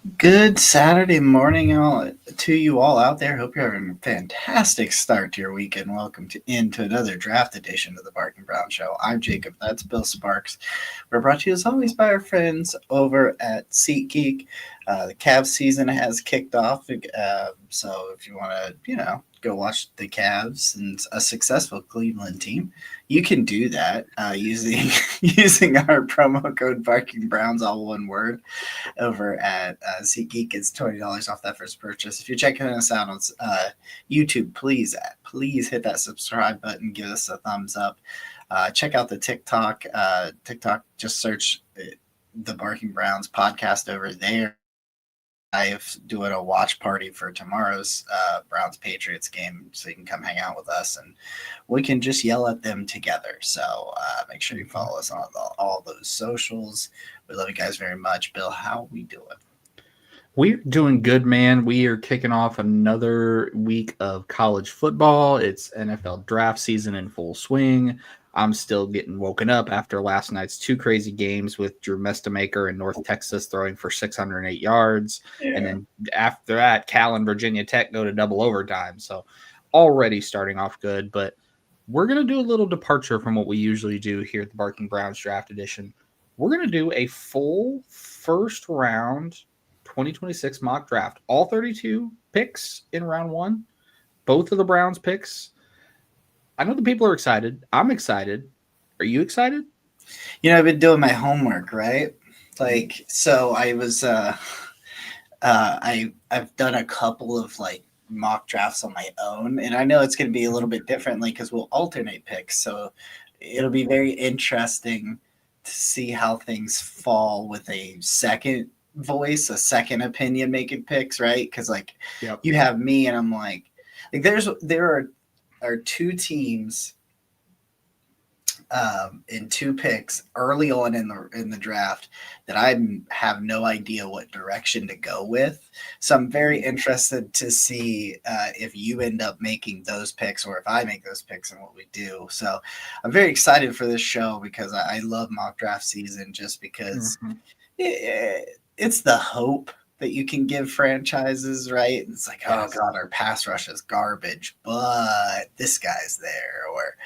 Good Saturday morning all to you all out there. Hope you're having a fantastic start to your weekend. Welcome into another draft edition of the Bark and Brown Show. I'm Jacob. That's Bill Sparks. We're brought to you as always by our friends over at SeatGeek. The Cavs season has kicked off, so if you want to, go watch the Cavs and a successful Cleveland team, you can do that using using our promo code Barking Browns, all one word, over at SeatGeek. It's $20 off that first purchase. If you're checking us out on YouTube, please hit that subscribe button. Give us a thumbs up. Check out the TikTok. TikTok, just search the Barking Browns podcast over there. I'm doing a watch party for tomorrow's Browns Patriots game, so you can come hang out with us and we can just yell at them together. So make sure you follow us on all those socials. We love you guys very much. Bill, how are we doing? We're doing good, man. We are kicking off another week of college football. It's NFL draft season in full swing. I'm still getting woken up after last night's two crazy games with Drew Mestamaker in North Texas throwing for 608 yards. Yeah. And then after that, Cal and Virginia Tech go to double overtime. So already starting off good. But we're going to do a little departure from what we usually do here at the Barking Browns Draft Edition. We're going to do a full first round 2026 mock draft. All 32 picks in round one. Both of the Browns picks. I know the people are excited. I'm excited. Are you excited? I've been doing my homework, right? So I was, I've done a couple of mock drafts on my own, and I know it's going to be a little bit differently because we'll alternate picks. So it'll be very interesting to see how things fall with a second voice, a second opinion making picks, right? Because you have me, and I'm there are two teams in two picks early on in the draft that I have no idea what direction to go with. So I'm very interested to see if you end up making those picks or if I make those picks and what we do. So I'm very excited for this show because I love mock draft season just because it's the hope that you can give franchises, right? It's like, oh God, our pass rush is garbage, but this guy's there, or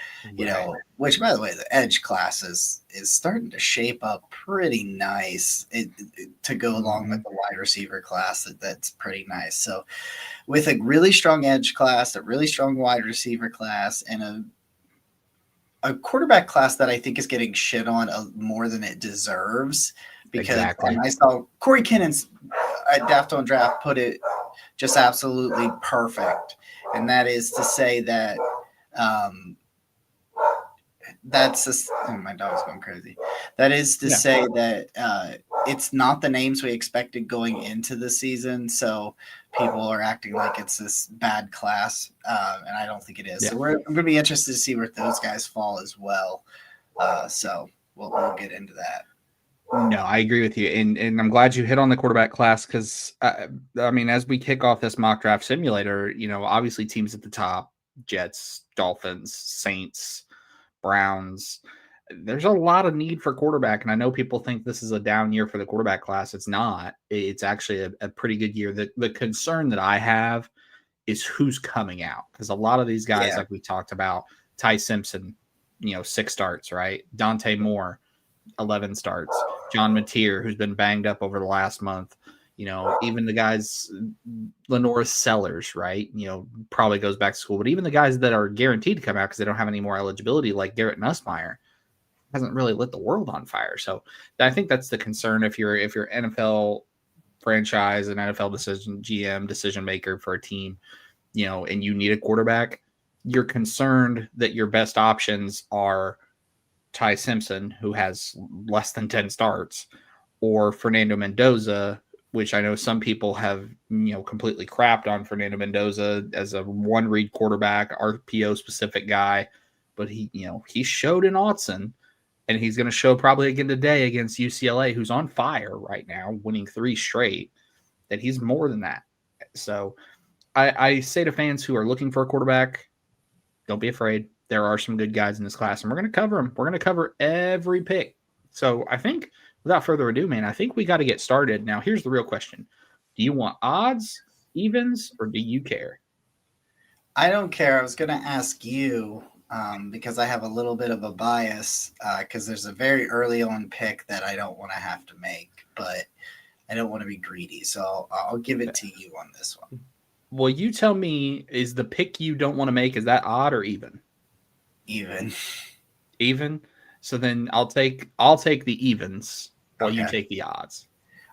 which by the way, the edge class is starting to shape up pretty nice to go along with the wide receiver class. That's pretty nice. So with a really strong edge class, a really strong wide receiver class, and a quarterback class that I think is getting shit on more than it deserves. Because I saw Corey Kinnon's at Daft on Draft put it just absolutely perfect, and that is to say that that's just, my dog's going crazy. That is to say that it's not the names we expected going into the season, so people are acting like it's this bad class, and I don't think it is. So I'm going to be interested to see where those guys fall as well. So we'll get into that. No, I agree with you. And I'm glad you hit on the quarterback class because, as we kick off this mock draft simulator, obviously teams at the top, Jets, Dolphins, Saints, Browns, there's a lot of need for quarterback. And I know people think this is a down year for the quarterback class. It's not. It's actually a pretty good year. The concern that I have is who's coming out because a lot of these guys, like we talked about, Ty Simpson, 6 starts, right? Dante Moore, 11 starts. John Mateer, who's been banged up over the last month. Even the guys, Lenore Sellers, right? Probably goes back to school. But even the guys that are guaranteed to come out because they don't have any more eligibility, like Garrett Nussmeier, hasn't really lit the world on fire. So I think that's the concern if you're NFL franchise, an NFL GM decision maker for a team, and you need a quarterback, you're concerned that your best options are Ty Simpson, who has less than 10 starts, or Fernando Mendoza, which I know some people have, completely crapped on Fernando Mendoza as a one-read quarterback, RPO specific guy, but he showed in Autzen, and he's going to show probably again today against UCLA, who's on fire right now, winning 3 straight, that he's more than that. So I say to fans who are looking for a quarterback, don't be afraid. There are some good guys in this class, and we're going to cover them. We're going to cover every pick. So I think, without further ado, man, I think we got to get started. Now, here's the real question. Do you want odds, evens, or do you care? I don't care. I was going to ask you because I have a little bit of a bias because there's a very early on pick that I don't want to have to make, but I don't want to be greedy. So I'll give it to you on this one. Well, you tell me, is the pick you don't want to make, is that odd or even? Even. Even. So then I'll take the evens while you Okay. take the odds.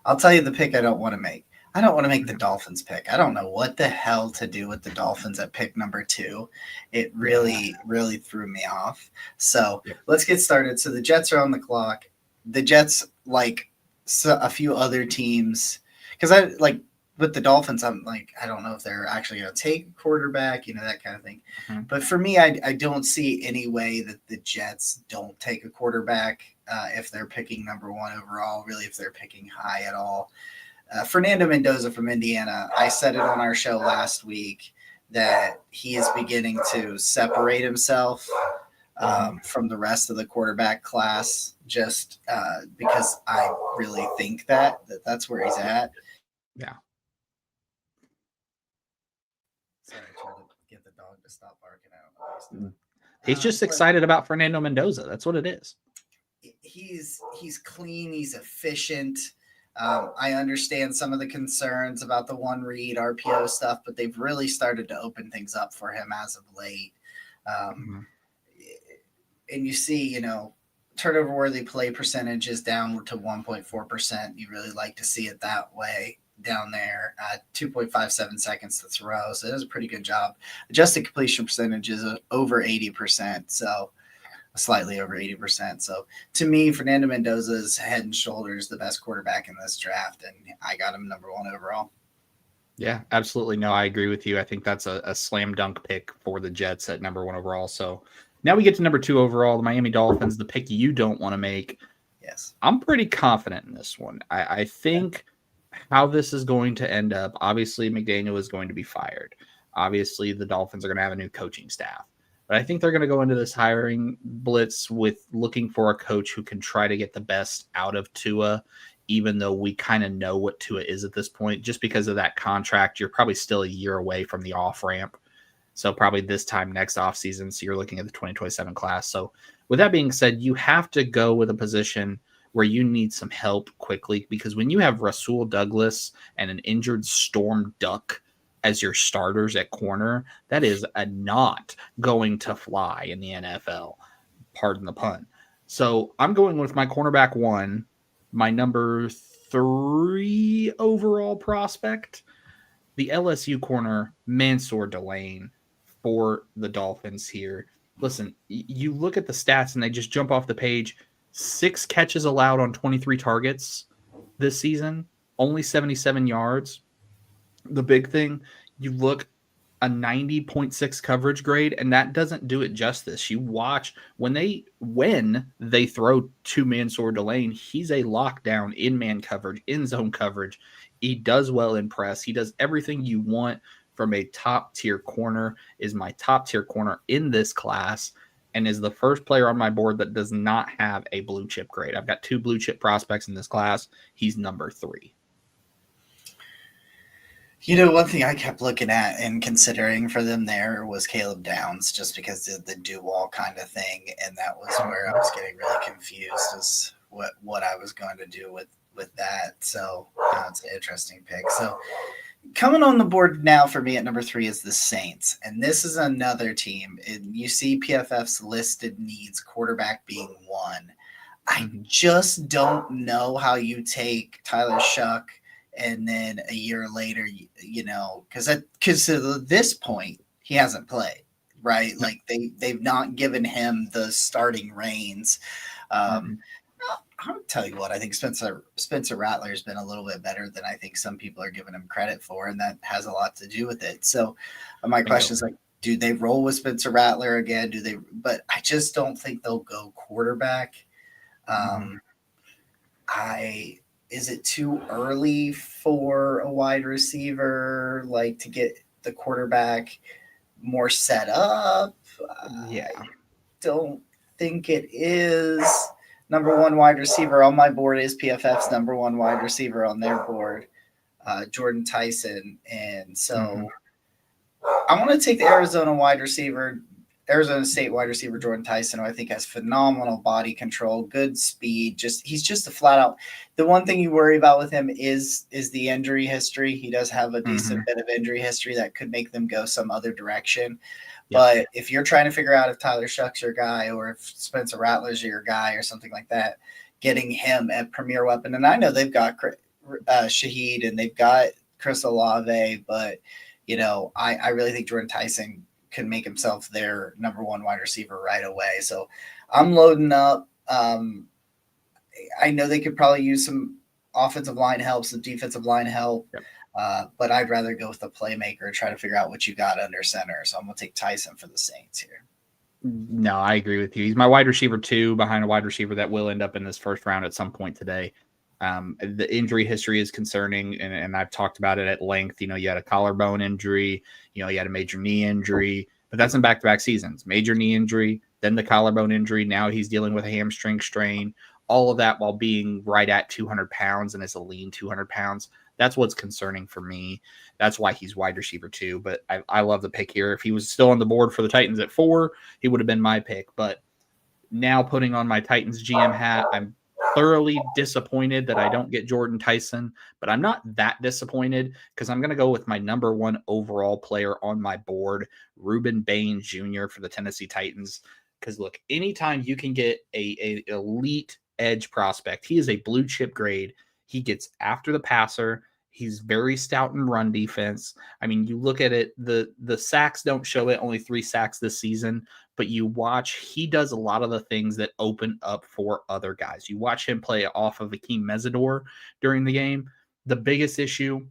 I'll tell you the pick I don't want to make. I don't want to make the Dolphins pick. I don't know what the hell to do with the Dolphins at pick number 2. It really threw me off. So let's get started. So the Jets are on the clock. The Jets, like a few other teams, because I like with the Dolphins, I'm like, I don't know if they're actually going to take a quarterback, that kind of thing. Mm-hmm. But for me, I don't see any way that the Jets don't take a quarterback if they're picking number 1 overall, really if they're picking high at all. Fernando Mendoza from Indiana, I said it on our show last week that he is beginning to separate himself from the rest of the quarterback class just because I really think that's where he's at. Yeah. Sorry, trying to get the dog to stop barking out. He's just excited about Fernando Mendoza. That's what it is. He's clean. He's efficient. I understand some of the concerns about the one read RPO stuff, but they've really started to open things up for him as of late. And you see, turnover worthy play percentage is down to 1.4%. You really like to see it that way down there. 2.57 seconds to throw. So it does a pretty good job. Adjusted completion percentage is over 80%. So slightly over 80%. So to me, Fernando Mendoza is head and shoulders the best quarterback in this draft, and I got him number 1 overall. Yeah, absolutely. No, I agree with you. I think that's a slam dunk pick for the Jets at number 1 overall. So now we get to number 2 overall, the Miami Dolphins, the pick you don't want to make. Yes. I'm pretty confident in this one. I think how this is going to end up, obviously McDaniel is going to be fired. Obviously the Dolphins are going to have a new coaching staff. But I think they're going to go into this hiring blitz with looking for a coach who can try to get the best out of Tua, even though we kind of know what Tua is at this point. Just because of that contract, you're probably still a year away from the off-ramp. So probably this time next offseason, so you're looking at the 2027 class. So with that being said, you have to go with a position where you need some help quickly, because when you have Rasul Douglas and an injured Storm Duck as your starters at corner, that is not going to fly in the NFL. Pardon the pun. So I'm going with my cornerback 1, my number 3 overall prospect, the LSU corner, Mansour Delane for the Dolphins here. Listen, you look at the stats and they just jump off the page. 6 catches allowed on 23 targets this season, only 77 yards. The big thing, you look a 90.6 coverage grade, and that doesn't do it justice. You watch when they throw to Mansour Delane, he's a lockdown in man coverage, in zone coverage. He does well in press. He does everything you want from a top tier corner. Is my top tier corner in this class, and is the first player on my board that does not have a blue chip grade. I've got 2 blue chip prospects in this class. He's number 3. One thing I kept looking at and considering for them there was Caleb Downs, just because of the do-wall kind of thing, and that was where I was getting really confused as what I was going to do with that. So it's an interesting pick. So coming on the board now for me at number 3 is the Saints, and this is another team. And you see PFF's listed needs, quarterback being 1. I just don't know how you take Tyler Shuck and then a year later, because at this point he hasn't played, right? Like they've not given him the starting reins. I'll tell you what, I think Spencer Rattler has been a little bit better than I think some people are giving him credit for, and that has a lot to do with it. So my question is, like, do they roll with Spencer Rattler again? But I just don't think they'll go quarterback. Is it too early for a wide receiver, like, to get the quarterback more set up? Yeah. I don't think it is. Number 1 wide receiver on my board is PFF's number 1 wide receiver on their board. Jordan Tyson. And Mhm. so I want to take the Arizona State wide receiver Jordan Tyson, who I think has phenomenal body control, good speed. He's just a flat out. The one thing you worry about with him is the injury history. He does have a decent Mhm. bit of injury history that could make them go some other direction. Yep. But if you're trying to figure out if Tyler Shuck's your guy or if Spencer Rattler's your guy or something like that, getting him a premier weapon. And I know they've got Shaheed and they've got Chris Olave, but I really think Jordan Tyson can make himself their number one wide receiver right away. So I'm loading up. I know they could probably use some offensive line help, some defensive line help. Yep. But I'd rather go with the playmaker and try to figure out what you got under center. So I'm going to take Tyson for the Saints here. No, I agree with you. He's my wide receiver 2 behind a wide receiver that will end up in this first round at some point today. The injury history is concerning, and I've talked about it at length. You had a collarbone injury, you had a major knee injury, but that's in back-to-back seasons. Major knee injury, then the collarbone injury. Now he's dealing with a hamstring strain. All of that while being right at 200 pounds and is a lean 200 pounds. That's what's concerning for me. That's why he's wide receiver 2. But I love the pick here. If he was still on the board for the Titans at 4, he would have been my pick. But now putting on my Titans GM hat, I'm thoroughly disappointed that I don't get Jordan Tyson, but I'm not that disappointed because I'm going to go with my number 1 overall player on my board, Ruben Bain Jr. for the Tennessee Titans. Because look, anytime you can get a elite edge prospect, he is a blue chip grade. He gets after the passer. He's very stout in run defense. I mean, you look at it, the sacks don't show it, only 3 sacks this season, but you watch, he does a lot of the things that open up for other guys. You watch him play off of Akeem Mesidor during the game. The biggest issue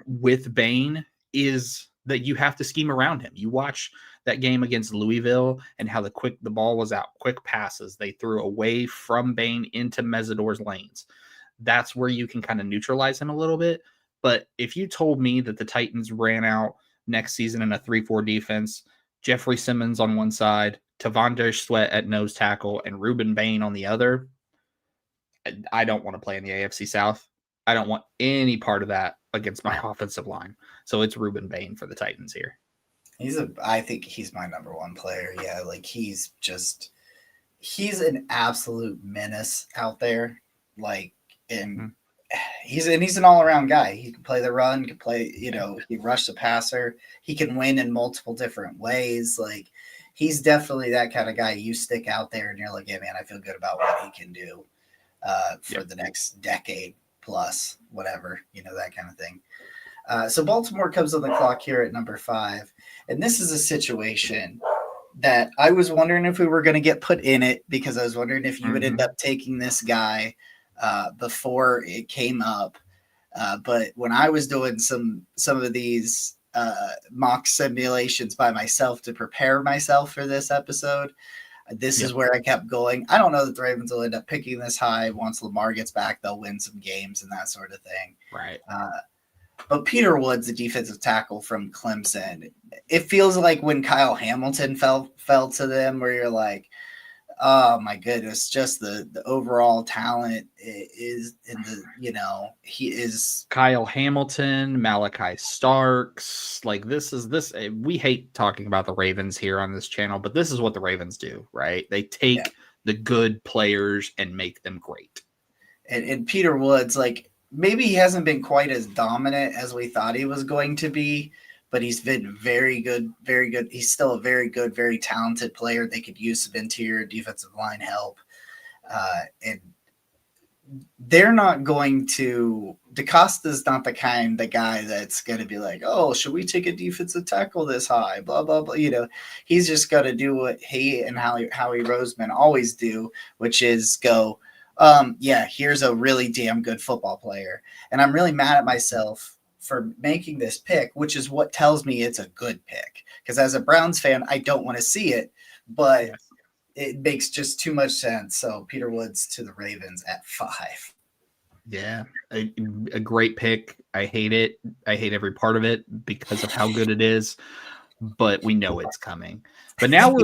with Bain is that you have to scheme around him. You watch that game against Louisville and how the ball was out, quick passes. They threw away from Bain into Mesidor's lanes. That's where you can kind of neutralize him a little bit. But if you told me that the Titans ran out next season in a 3-4 defense, Jeffrey Simmons on one side, Tavondre Sweat at nose tackle, and Ruben Bain on the other, I don't want to play in the AFC South. I don't want any part of that against my offensive line. So it's Ruben Bain for the Titans here. I think he's my number 1 player. Yeah, like he's an absolute menace out there. Like, and he's an all-around guy. He can play the run, can play, he rush the passer. He can win in multiple different ways. Like, he's definitely that kind of guy. You stick out there and you're like, yeah, man, I feel good about what he can do for the next decade plus, whatever, that kind of thing. So Baltimore comes on the clock here at number 5. And this is a situation that I was wondering if we were going to get put in it, because I was wondering if you would end up taking this guy before it came up. But when I was doing some of these mock simulations by myself to prepare myself for this episode, this is where I kept going. I don't know that the Ravens will end up picking this high. Once Lamar gets back, they'll win some games and that sort of thing. Right. But Peter Woods, the defensive tackle from Clemson, it feels like when Kyle Hamilton fell to them, where you're like, oh my goodness, just the overall talent is in the, he is Kyle Hamilton, Malachi Starks. Like we hate talking about the Ravens here on this channel, but this is what the Ravens do, right? They take the good players and make them great. And Peter Woods, like, maybe he hasn't been quite as dominant as we thought he was going to be, but he's been very good, very good. He's still a very good, very talented player. They could use some interior defensive line help. And they're not going to – DaCosta's not the guy that's going to be like, oh, should we take a defensive tackle this high, blah, blah, blah. He's just got to do what he and Howie Roseman always do, which is go – here's a really damn good football player. And I'm really mad at myself for making this pick, which is what tells me it's a good pick. Because as a Browns fan, I don't want to see it, but it makes just too much sense. So Peter Woods to the Ravens at 5. Yeah, a great pick. I hate it. I hate every part of it because of how good it is, but we know it's coming. But now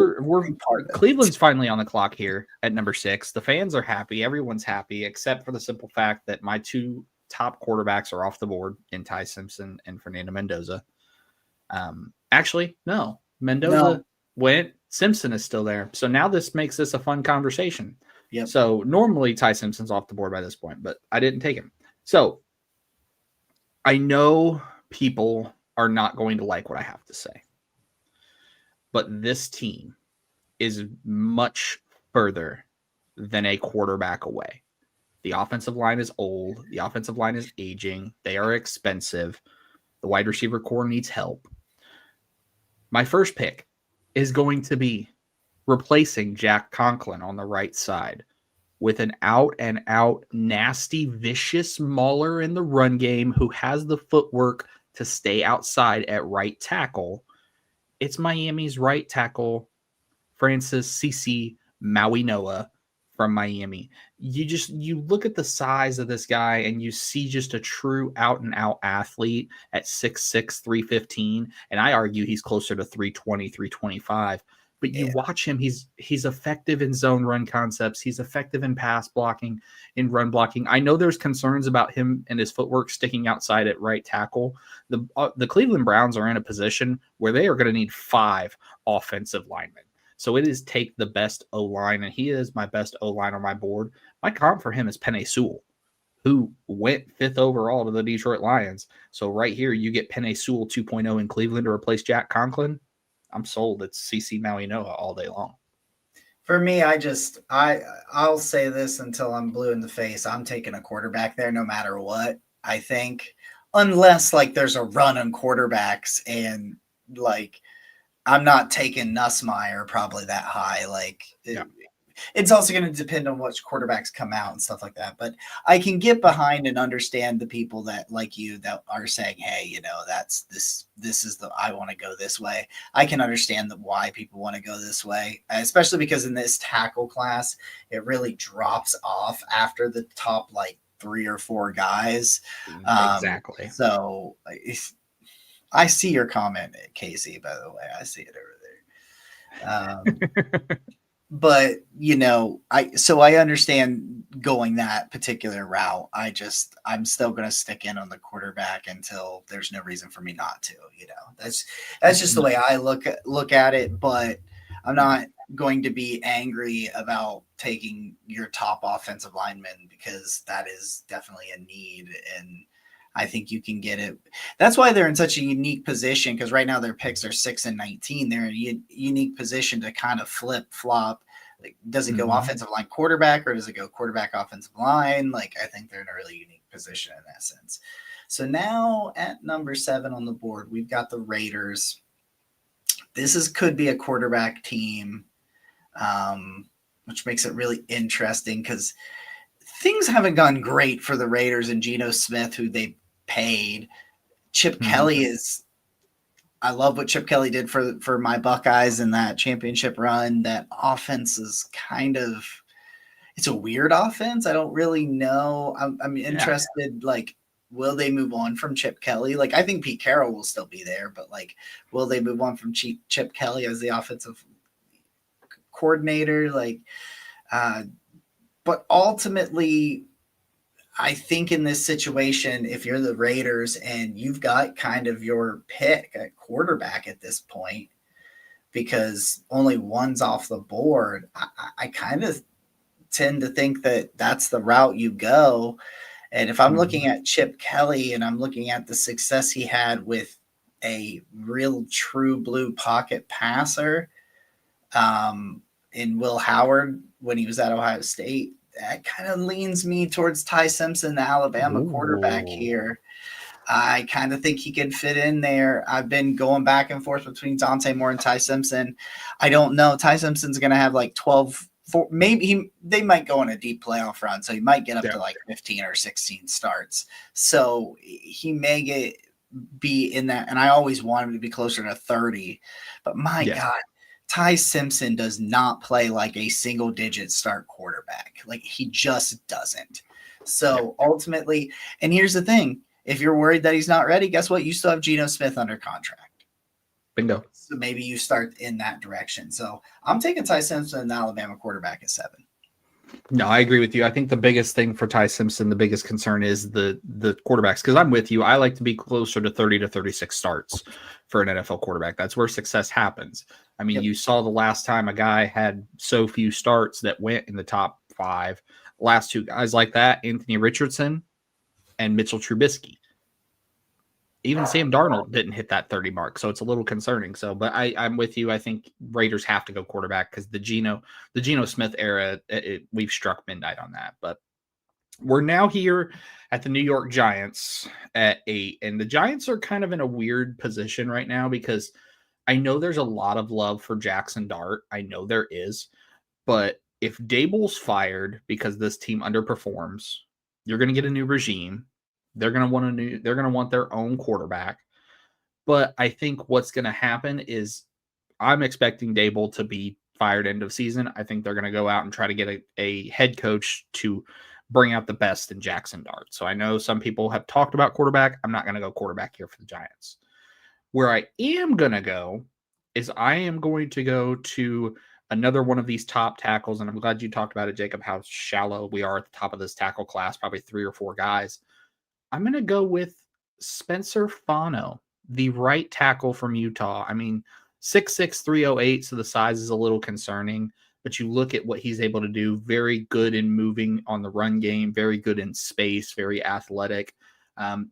Cleveland's finally on the clock here at number 6. The fans are happy. Everyone's happy, except for the simple fact that my 2 top quarterbacks are off the board in Ty Simpson and Fernando Mendoza. Actually, no. Mendoza went. Simpson is still there. So now this makes this a fun conversation. Yep. So normally Ty Simpson's off the board by this point, but I didn't take him. So I know people are not going to like what I have to say, but this team is much further than a quarterback away. The offensive line is old. The offensive line is aging. They are expensive. The wide receiver core needs help. My first pick is going to be replacing Jack Conklin on the right side with an out-and-out nasty, vicious mauler in the run game who has the footwork to stay outside at right tackle. It's Miami's right tackle, Francis CC Mauigoa from Miami. You look at the size of this guy and you see just a true out-and-out athlete at 6'6", 315, and I argue he's closer to 320, 325. But you watch him, he's effective in zone run concepts. He's effective in pass blocking, in run blocking. I know there's concerns about him and his footwork sticking outside at right tackle. The Cleveland Browns are in a position where they are going to need 5 offensive linemen. So it is take the best O-line, and he is my best O-line on my board. My comp for him is Penei Sewell, who went 5th overall to the Detroit Lions. So right here, you get Penei Sewell 2.0 in Cleveland to replace Jack Conklin. I'm sold. It's CC Mauigoa all day long. For me, I'll say this until I'm blue in the face. I'm taking a quarterback there no matter what, I think, unless like there's a run on quarterbacks and like I'm not taking Nussmeier probably that high. Like it's also going to depend on which quarterbacks come out and stuff like that. But I can get behind and understand the people that like you that are saying, hey, you know, that's this is the, I want to go this way. I can understand why people want to go this way, especially because in this tackle class, it really drops off after the top like 3 or 4 guys. Exactly. So I see your comment, Casey, by the way. I see it over there. But, you know, I understand going that particular route. I'm still going to stick in on the quarterback until there's no reason for me not to, you know. That's just the way I look at it, but I'm not going to be angry about taking your top offensive lineman because that is definitely a need, and I think you can get it. That's why they're in such a unique position, because right now their picks are 6 and 19. They're in a unique position to kind of flip flop. Like, does it go offensive line quarterback or does it go quarterback offensive line? Like, I think they're in a really unique position in that sense. So now at number 7 on the board, we've got the Raiders. This could be a quarterback team, which makes it really interesting because things haven't gone great for the Raiders and Geno Smith, who they paid. Chip Kelly I love what Chip Kelly did for my Buckeyes in that championship run. That offense is it's a weird offense. I don't really know. I'm interested, like, will they move on from Chip Kelly? Like, I think Pete Carroll will still be there, but like, will they move on from Chip Kelly as the offensive coordinator? Like, but ultimately, I think in this situation, if you're the Raiders and you've got kind of your pick at quarterback at this point, because only one's off the board, I kind of tend to think that that's the route you go. And if I'm looking at Chip Kelly and I'm looking at the success he had with a real true blue pocket passer in Will Howard when he was at Ohio State, that kind of leans me towards Ty Simpson, the Alabama quarterback here. I kind of think he can fit in there. I've been going back and forth between Dante Moore and Ty Simpson. I don't know. Ty Simpson's going to have like 12, maybe they might go on a deep playoff run, so he might get up to like 15 or 16 starts. So he may be in that, and I always want him to be closer to 30. But my God, Ty Simpson does not play like a single-digit start quarterback. Like, he just doesn't. So ultimately, and here's the thing, if you're worried that he's not ready, guess what? You still have Geno Smith under contract. Bingo. So maybe you start in that direction. So I'm taking Ty Simpson, the Alabama quarterback, at 7. No, I agree with you. I think the biggest thing for Ty Simpson, the biggest concern is the quarterbacks. Because I'm with you. I like to be closer to 30 to 36 starts for an NFL quarterback. That's where success happens. I mean, Yep. you saw the last time a guy had so few starts that went in the top 5. Last 2 guys like that, Anthony Richardson and Mitchell Trubisky. Even Sam Darnold didn't hit that 30 mark, so it's a little concerning. So, but I'm with you. I think Raiders have to go quarterback because the Geno Smith era, we've struck midnight on that. But we're now here at the New York Giants at 8, and the Giants are kind of in a weird position right now because I know there's a lot of love for Jackson Dart. I know there is, but if Dable's fired because this team underperforms, you're going to get a new regime. They're going to want their own quarterback. But I think what's going to happen is I'm expecting Dable to be fired end of season. I think they're going to go out and try to get a head coach to bring out the best in Jackson Dart. So I know some people have talked about quarterback. I'm not going to go quarterback here for the Giants. Where I am going to go is I am going to go to another one of these top tackles. And I'm glad you talked about it, Jacob, how shallow we are at the top of this tackle class, probably 3 or 4 guys. I'm going to go with Spencer Fano, the right tackle from Utah. I mean, 6'6", 308, so the size is a little concerning, but you look at what he's able to do, very good in moving on the run game, very good in space, very athletic.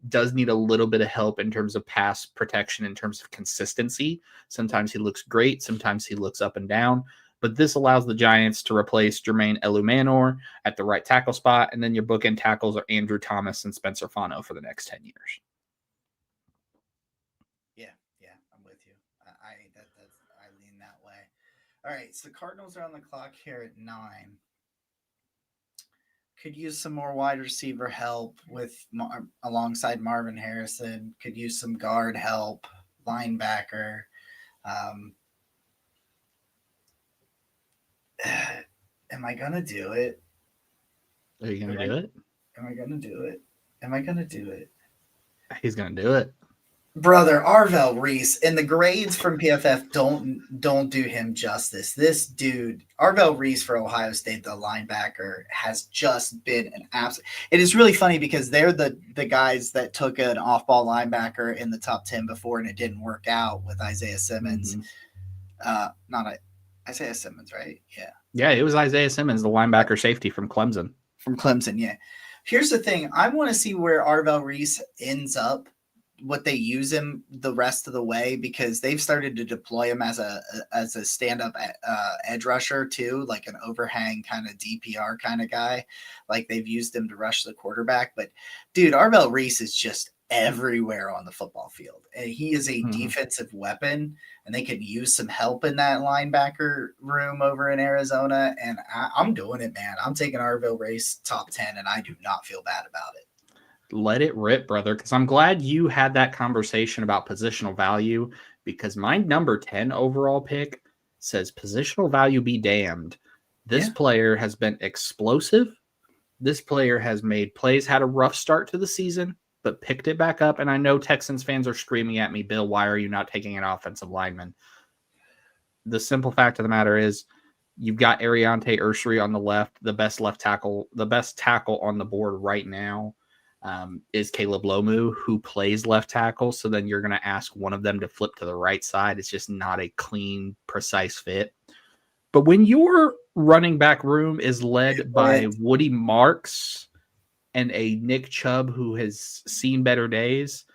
Does need a little bit of help in terms of pass protection, in terms of consistency. Sometimes he looks great, sometimes he looks up and down. But this allows the Giants to replace Jermaine Eluemunor at the right tackle spot, and then your bookend tackles are Andrew Thomas and Spencer Fano for the next 10 years. Yeah, I'm with you. I lean that way. All right, so the Cardinals are on the clock here at 9. Could use some more wide receiver help with alongside Marvin Harrison. Could use some guard help, linebacker. Am I gonna do it? Are you going to do it? Am I gonna do it? Am I gonna do it? He's going to do it. Brother Arvell Reese, and the grades from PFF don't do him justice. This dude, Arvell Reese for Ohio State, the linebacker, has just been an absolute. It is really funny because they're the guys that took an off-ball linebacker in the top 10 before, and it didn't work out with Isaiah Simmons. Not Isaiah Simmons, right? Yeah, it was Isaiah Simmons, the linebacker safety from Clemson. From Clemson, yeah. Here's the thing: I want to see where Arvell Reese ends up, what they use him the rest of the way, because they've started to deploy him as a stand-up edge rusher too, like an overhang kind of DPR kind of guy. Like they've used him to rush the quarterback. But dude, Arvell Reese is just everywhere on the football field, and he is a defensive weapon, and they could use some help in that linebacker room over in Arizona. And I'm doing it, man. I'm taking Arvell Reese top 10, and I do not feel bad about it. Let it rip, brother, because I'm glad you had that conversation about positional value, because my number 10 overall pick says positional value be damned. This player has been explosive. This player has made plays, had a rough start to the season, but picked it back up. And I know Texans fans are screaming at me, Bill, why are you not taking an offensive lineman? The simple fact of the matter is you've got Ariante Ursery on the left, the best tackle on the board right now. Is Caleb Lomu, who plays left tackle. So then you're going to ask one of them to flip to the right side. It's just not a clean, precise fit. But when your running back room is led by Woody Marks and a Nick Chubb who has seen better days,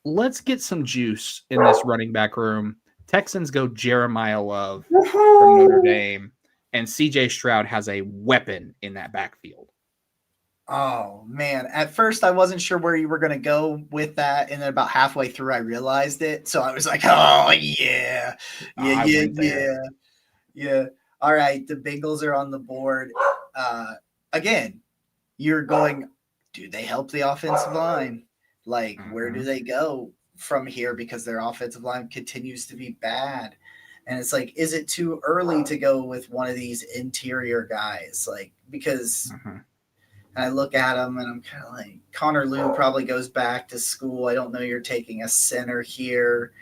let's get some juice in this running back room. Texans go Jeremiah Love from Notre Dame, and CJ Stroud has a weapon in that backfield. Oh man, at first I wasn't sure where you were going to go with that, and then about halfway through I realized it, so I was like, oh yeah. All right, the Bengals are on the board. Again, you're going, do they help the offensive line? Like, where do they go from here, because their offensive line continues to be bad? And it's like, is it too early to go with one of these interior guys? Like, because I look at them and I'm kind of like, Connor Lew probably goes back to school. I don't know you're taking a center here.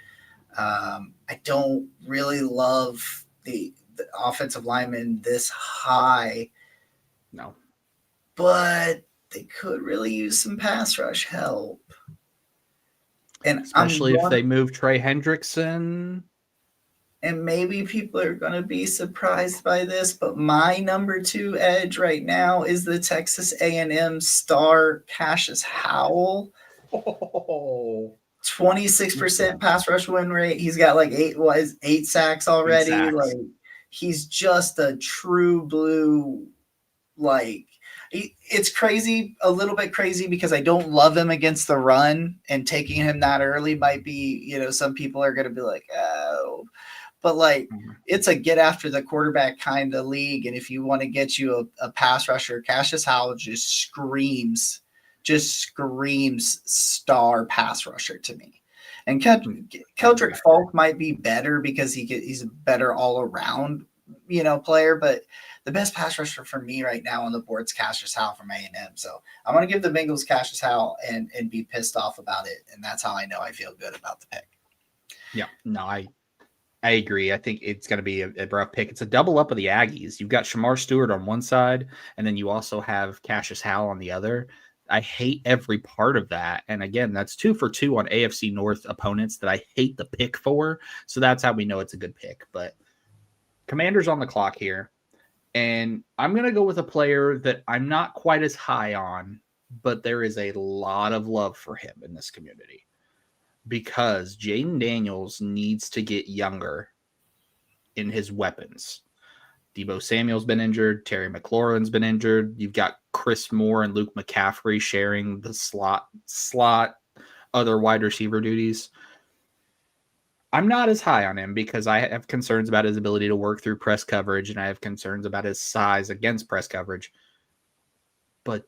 I don't really love the offensive lineman this high No. but they could really use some pass rush help. And Especially if they move Trey Hendrickson. And maybe people are going to be surprised by this, but my number 2 edge right now is the Texas A&M star Cassius Howell. Oh. 26% pass rush win rate. He's got like 8 sacks already. 8 sacks. Like he's just a true blue. Like it's crazy, a little bit crazy because I don't love him against the run, and taking him that early might be, some people are going to be like, oh. But like it's a get after the quarterback kind of league, and if you want to get you a pass rusher, Cassius Howell just screams star pass rusher to me. And Keldrick Falk might be better because he's a better all around player, but the best pass rusher for me right now on the board is Cassius Howell from A&M. So I'm going to give the Bengals Cassius Howell and be pissed off about it, and that's how I know I feel good about the pick. Yeah, no, I agree. I think it's going to be a rough pick. It's a double up of the Aggies. You've got Shamar Stewart on one side, and then you also have Cassius Howell on the other. I hate every part of that. And again, that's 2 for 2 on AFC North opponents that I hate the pick for. So that's how we know it's a good pick. But Commanders on the clock here. And I'm going to go with a player that I'm not quite as high on, but there is a lot of love for him in this community. Because Jayden Daniels needs to get younger in his weapons. Deebo Samuel's been injured. Terry McLaurin's been injured. You've got Chris Moore and Luke McCaffrey sharing the slot other wide receiver duties. I'm not as high on him because I have concerns about his ability to work through press coverage, and I have concerns about his size against press coverage. But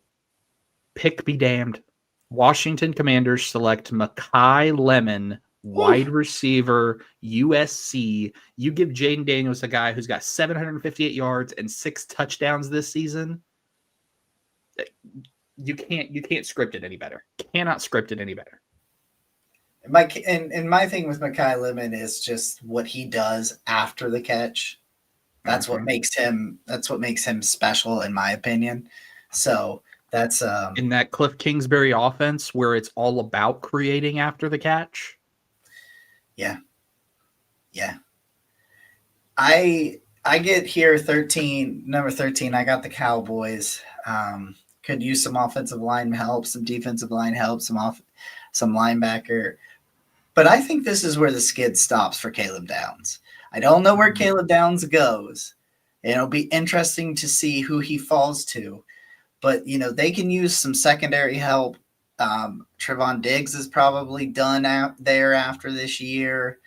pick be damned. Washington Commanders select Makai Lemon, wide receiver, USC. You give Jayden Daniels, a guy who's got 758 yards and 6 touchdowns this season. You can't script it any better. Cannot script it any better. My thing with Makai Lemon is just what he does after the catch. That's what makes him special, in my opinion. So that's in that Cliff Kingsbury offense where it's all about creating after the catch. Yeah. I get here number 13. I got the Cowboys. Could use some offensive line help, some defensive line help, some linebacker. But I think this is where the skid stops for Caleb Downs. I don't know where Caleb Downs goes. It'll be interesting to see who he falls to. But, they can use some secondary help. Trevon Diggs is probably done out there after this year.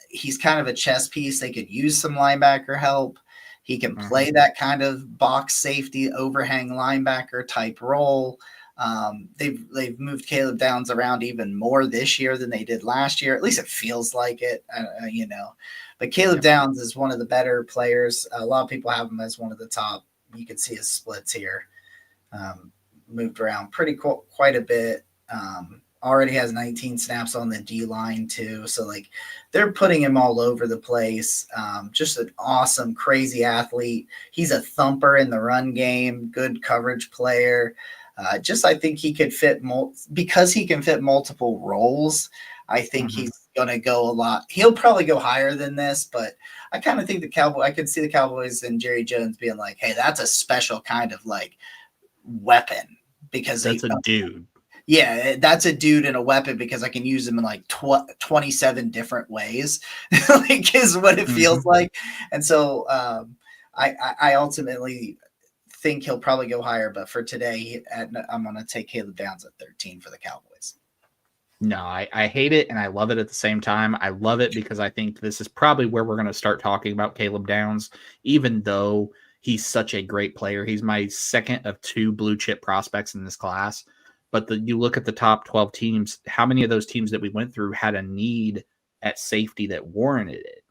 He's kind of a chess piece. They could use some linebacker help. He can play that kind of box safety overhang linebacker type role. They've moved Caleb Downs around even more this year than they did last year. At least it feels like it, But Caleb Downs is one of the better players. A lot of people have him as one of the top. You can see his splits here. Moved around quite a bit. Already has 19 snaps on the D line too. So they're putting him all over the place. Just an awesome, crazy athlete. He's a thumper in the run game. Good coverage player. I think he could fit because he can fit multiple roles. I think he's going to go a lot. He'll probably go higher than this, but I kind of think I could see the Cowboys and Jerry Jones being like, hey, that's a special kind of weapon because that's a dude. Yeah, that's a dude and a weapon because I can use him in 27 different ways, is what it feels like. And so I ultimately think he'll probably go higher, but for today, I'm going to take Caleb Downs at 13 for the Cowboys. No, I hate it and I love it at the same time. I love it because I think this is probably where we're going to start talking about Caleb Downs, even though he's such a great player. He's my second of 2 blue chip prospects in this class. But you look at the top 12 teams, how many of those teams that we went through had a need at safety that warranted it?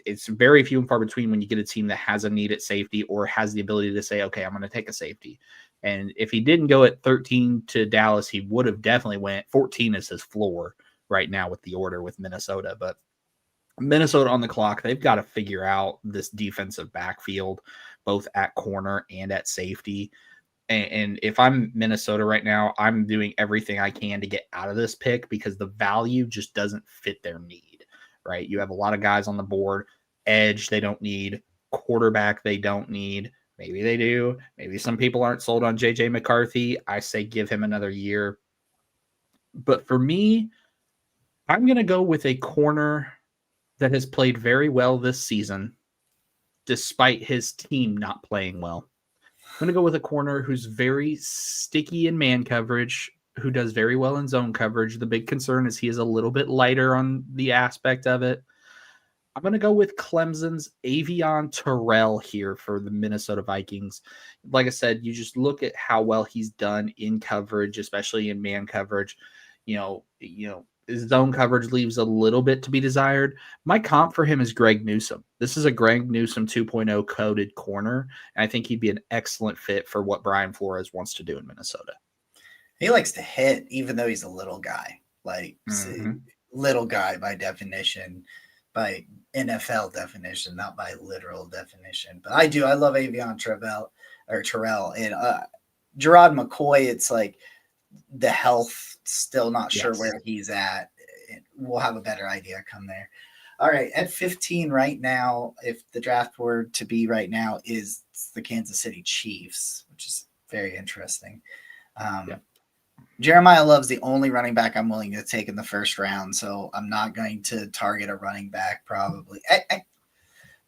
It's very few and far between when you get a team that has a need at safety or has the ability to say, okay, I'm going to take a safety. And if he didn't go at 13 to Dallas, he would have definitely went. 14 is his floor right now with the order with Minnesota. But Minnesota on the clock, they've got to figure out this defensive backfield both at corner and at safety. And if I'm Minnesota right now, I'm doing everything I can to get out of this pick because the value just doesn't fit their need, right? You have a lot of guys on the board. Edge, they don't need. Quarterback, they don't need. Maybe they do. Maybe some people aren't sold on JJ McCarthy. I say give him another year. But for me, I'm going to go with a corner that has played very well this season, despite his team not playing well. I'm going to go with a corner who's very sticky in man coverage, who does very well in zone coverage. The big concern is he is a little bit lighter on the aspect of it. I'm going to go with Clemson's Avion Terrell here for the Minnesota Vikings. Like I said, you just look at how well he's done in coverage, especially in man coverage. His zone coverage leaves a little bit to be desired. My comp for him is Greg Newsome. This is a Greg Newsome 2.0 coded corner, and I think he'd be an excellent fit for what Brian Flores wants to do in Minnesota. He likes to hit, even though he's a little guy. Little guy by definition, by NFL definition, not by literal definition. But I love Avion Terrell. And Gerard McCoy, it's like the health, still not sure where he's at. We'll have a better idea come there. All right, at 15 right now, if the draft were to be right now, is the Kansas City Chiefs, which is very interesting. Jeremiah Love's the only running back I'm willing to take in the first round, so I'm not going to target a running back probably.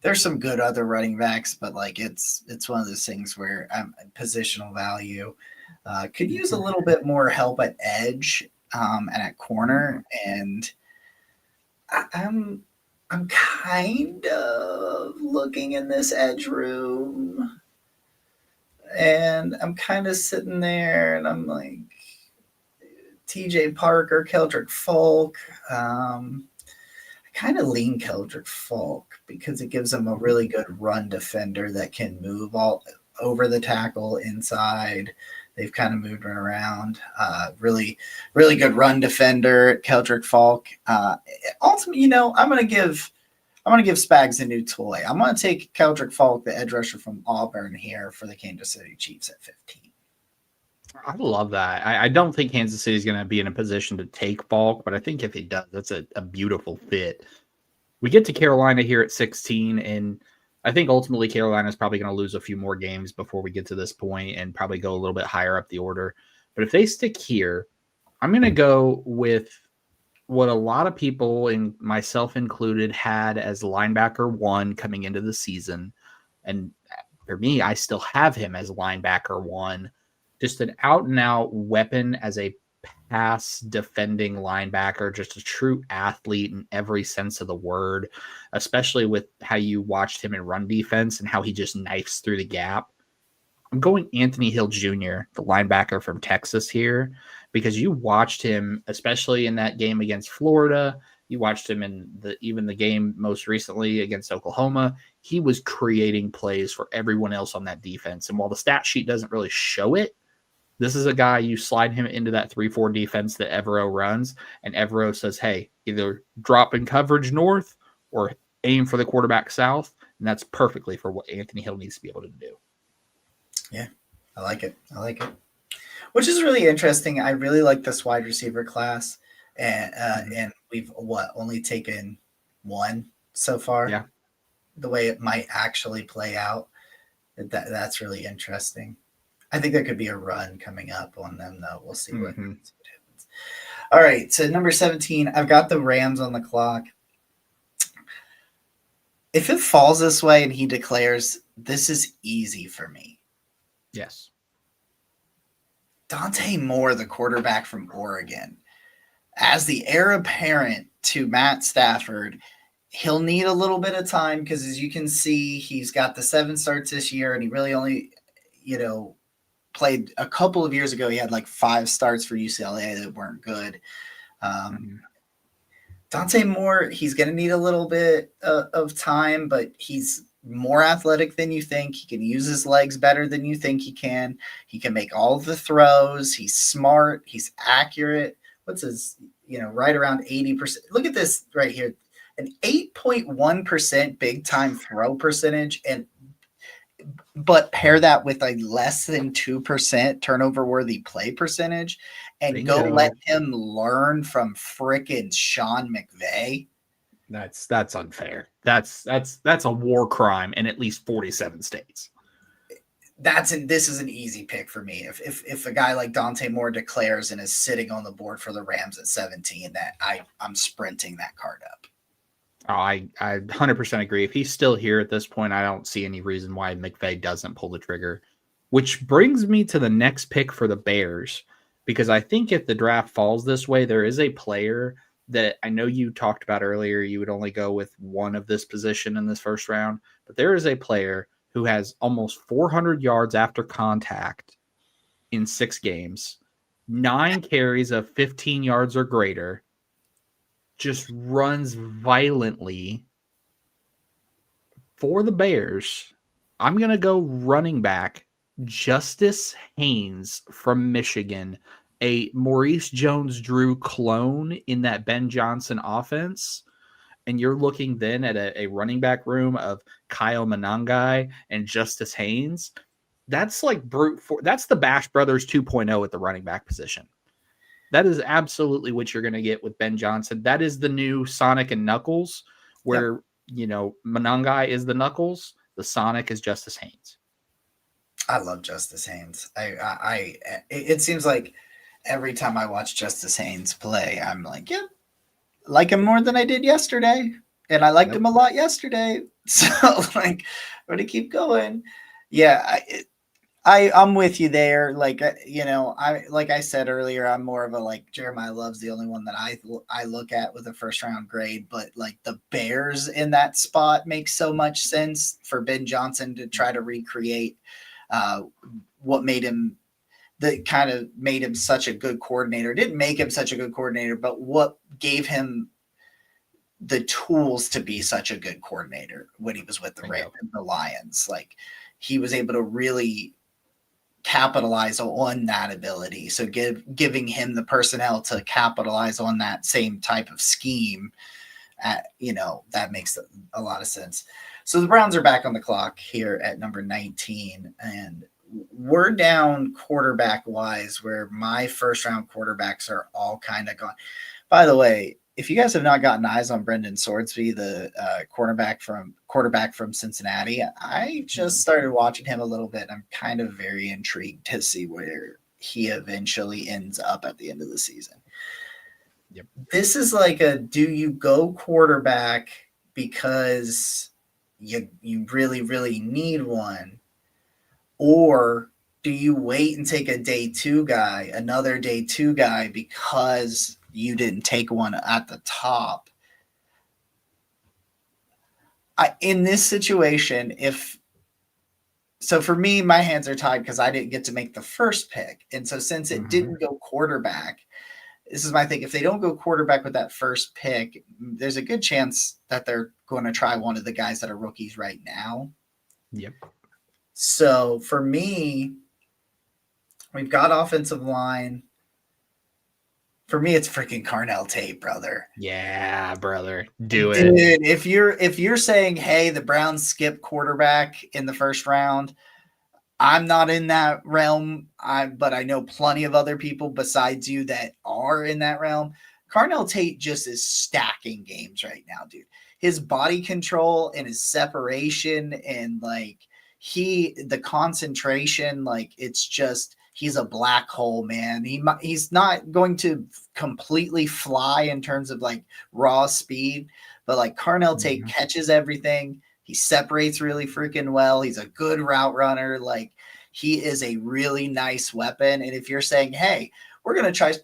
There's some good other running backs, but like it's one of those things where positional value could use a little bit more help at edge and at corner, and I'm kind of looking in this edge room, and I'm kind of sitting there, and I'm like, TJ Parker, Keldrick Folk. I kind of lean Keldrick Folk because it gives them a really good run defender that can move all over the tackle inside. They've kind of moved around. Really, really good run defender, Keldrick Folk. Ultimately, I'm going to give Spags a new toy. I'm going to take Keldrick Folk, the edge rusher from Auburn, here for the Kansas City Chiefs at 15. I love that. I don't think Kansas City is going to be in a position to take Falk, but I think if he does, that's a beautiful fit. We get to Carolina here at 16, and I think ultimately Carolina is probably going to lose a few more games before we get to this point and probably go a little bit higher up the order. But if they stick here, I'm going to go with what a lot of people, and myself included, had as linebacker 1 coming into the season. And for me, I still have him as linebacker 1. Just an out-and-out weapon as a pass defending linebacker, just a true athlete in every sense of the word, especially with how you watched him in run defense and how he just knifes through the gap. I'm going Anthony Hill Jr., the linebacker from Texas here, because you watched him, especially in that game against Florida. You watched him in even the game most recently against Oklahoma. He was creating plays for everyone else on that defense. And while the stat sheet doesn't really show it, this is a guy you slide him into that 3-4 defense that Evero runs, and Evero says, hey, either drop in coverage north or aim for the quarterback south, and that's perfectly for what Anthony Hill needs to be able to do. Yeah, I like it. Which is really interesting. I really like this wide receiver class, and we've only taken 1 so far. Yeah, the way it might actually play out, that's really interesting. I think there could be a run coming up on them, though. We'll see what happens. All right, so number 17, I've got the Rams on the clock. If it falls this way and he declares, this is easy for me. Yes. Dante Moore, the quarterback from Oregon. As the heir apparent to Matt Stafford, he'll need a little bit of time because, as you can see, he's got the 7 starts this year, and he really only, played a couple of years ago. He had like 5 starts for UCLA that weren't good. Dante Moore, he's going to need a little bit of time, but he's more athletic than you think. He can use his legs better than you think he can. He can make all of the throws. He's smart. He's accurate. What's his, right around 80%. Look at this right here. An 8.1% big time throw percentage. And but pair that with a less than 2% turnover worthy play percentage and go let Bingo. him learn from frickin' Sean McVay. That's unfair. That's a war crime in at least 47 states. This is an easy pick for me. If a guy like Dante Moore declares and is sitting on the board for the Rams at 17, that I'm sprinting that card up. Oh, I 100% agree. If he's still here at this point, I don't see any reason why McVay doesn't pull the trigger. Which brings me to the next pick for the Bears, because I think if the draft falls this way, there is a player that I know you talked about earlier. You would only go with one of this position in this first round, but there is a player who has almost 400 yards after contact in 6 games, 9 carries of 15 yards or greater, just runs violently for the Bears. I'm going to go running back Justice Haynes from Michigan, a Maurice Jones-Drew clone in that Ben Johnson offense. And you're looking then at a running back room of Kyle Monangai and Justice Haynes. That's like brute force. That's the Bash Brothers 2.0 at the running back position. That is absolutely what you're going to get with Ben Johnson. That is the new Sonic and Knuckles, where, Monangai is the Knuckles, the Sonic is Justice Haynes. I love Justice Haynes. It seems like every time I watch Justice Haynes play, I'm like, yep, like him more than I did yesterday. And I liked him a lot yesterday. So like, I'm going to keep going. Yeah. I'm with you there. Like, like I said earlier, I'm more of a, like, Jeremiah Love's the only one that I look at with a first round grade, but like the Bears in that spot makes so much sense for Ben Johnson to try to recreate what made him such a good coordinator. Didn't make him such a good coordinator, but what gave him the tools to be such a good coordinator when he was with the Lions. Like, he was able to really capitalize on that ability. So giving him the personnel to capitalize on that same type of scheme, that makes a lot of sense. So the Browns are back on the clock here at number 19, and we're down quarterback wise, where my first round quarterbacks are all kind of gone. By the way, if you guys have not gotten eyes on Brendan Swordsby, the quarterback from Cincinnati, I just started watching him a little bit. I'm kind of very intrigued to see where he eventually ends up at the end of the season. Yep. This is like do you go quarterback because you really, really need one, or do you wait and take another day two guy because you didn't take one at the top? In this situation, for me, my hands are tied because I didn't get to make the first pick. And so since it didn't go quarterback, this is my thing. If they don't go quarterback with that first pick, there's a good chance that they're going to try one of the guys that are rookies right now. Yep. So for me, we've got offensive line. For me, it's freaking Carnell Tate, brother. Yeah, brother. Do it. Dude, if you're saying, hey, the Browns skip quarterback in the first round, I'm not in that realm, but I know plenty of other people besides you that are in that realm. Carnell Tate just is stacking games right now, dude. His body control and his separation and like the concentration, like it's just, he's a black hole, man. He's not going to completely fly in terms of like raw speed, but like Carnell Tate catches everything. He separates really freaking well. He's a good route runner. Like, he is a really nice weapon. And if you're saying, hey, we're going to try,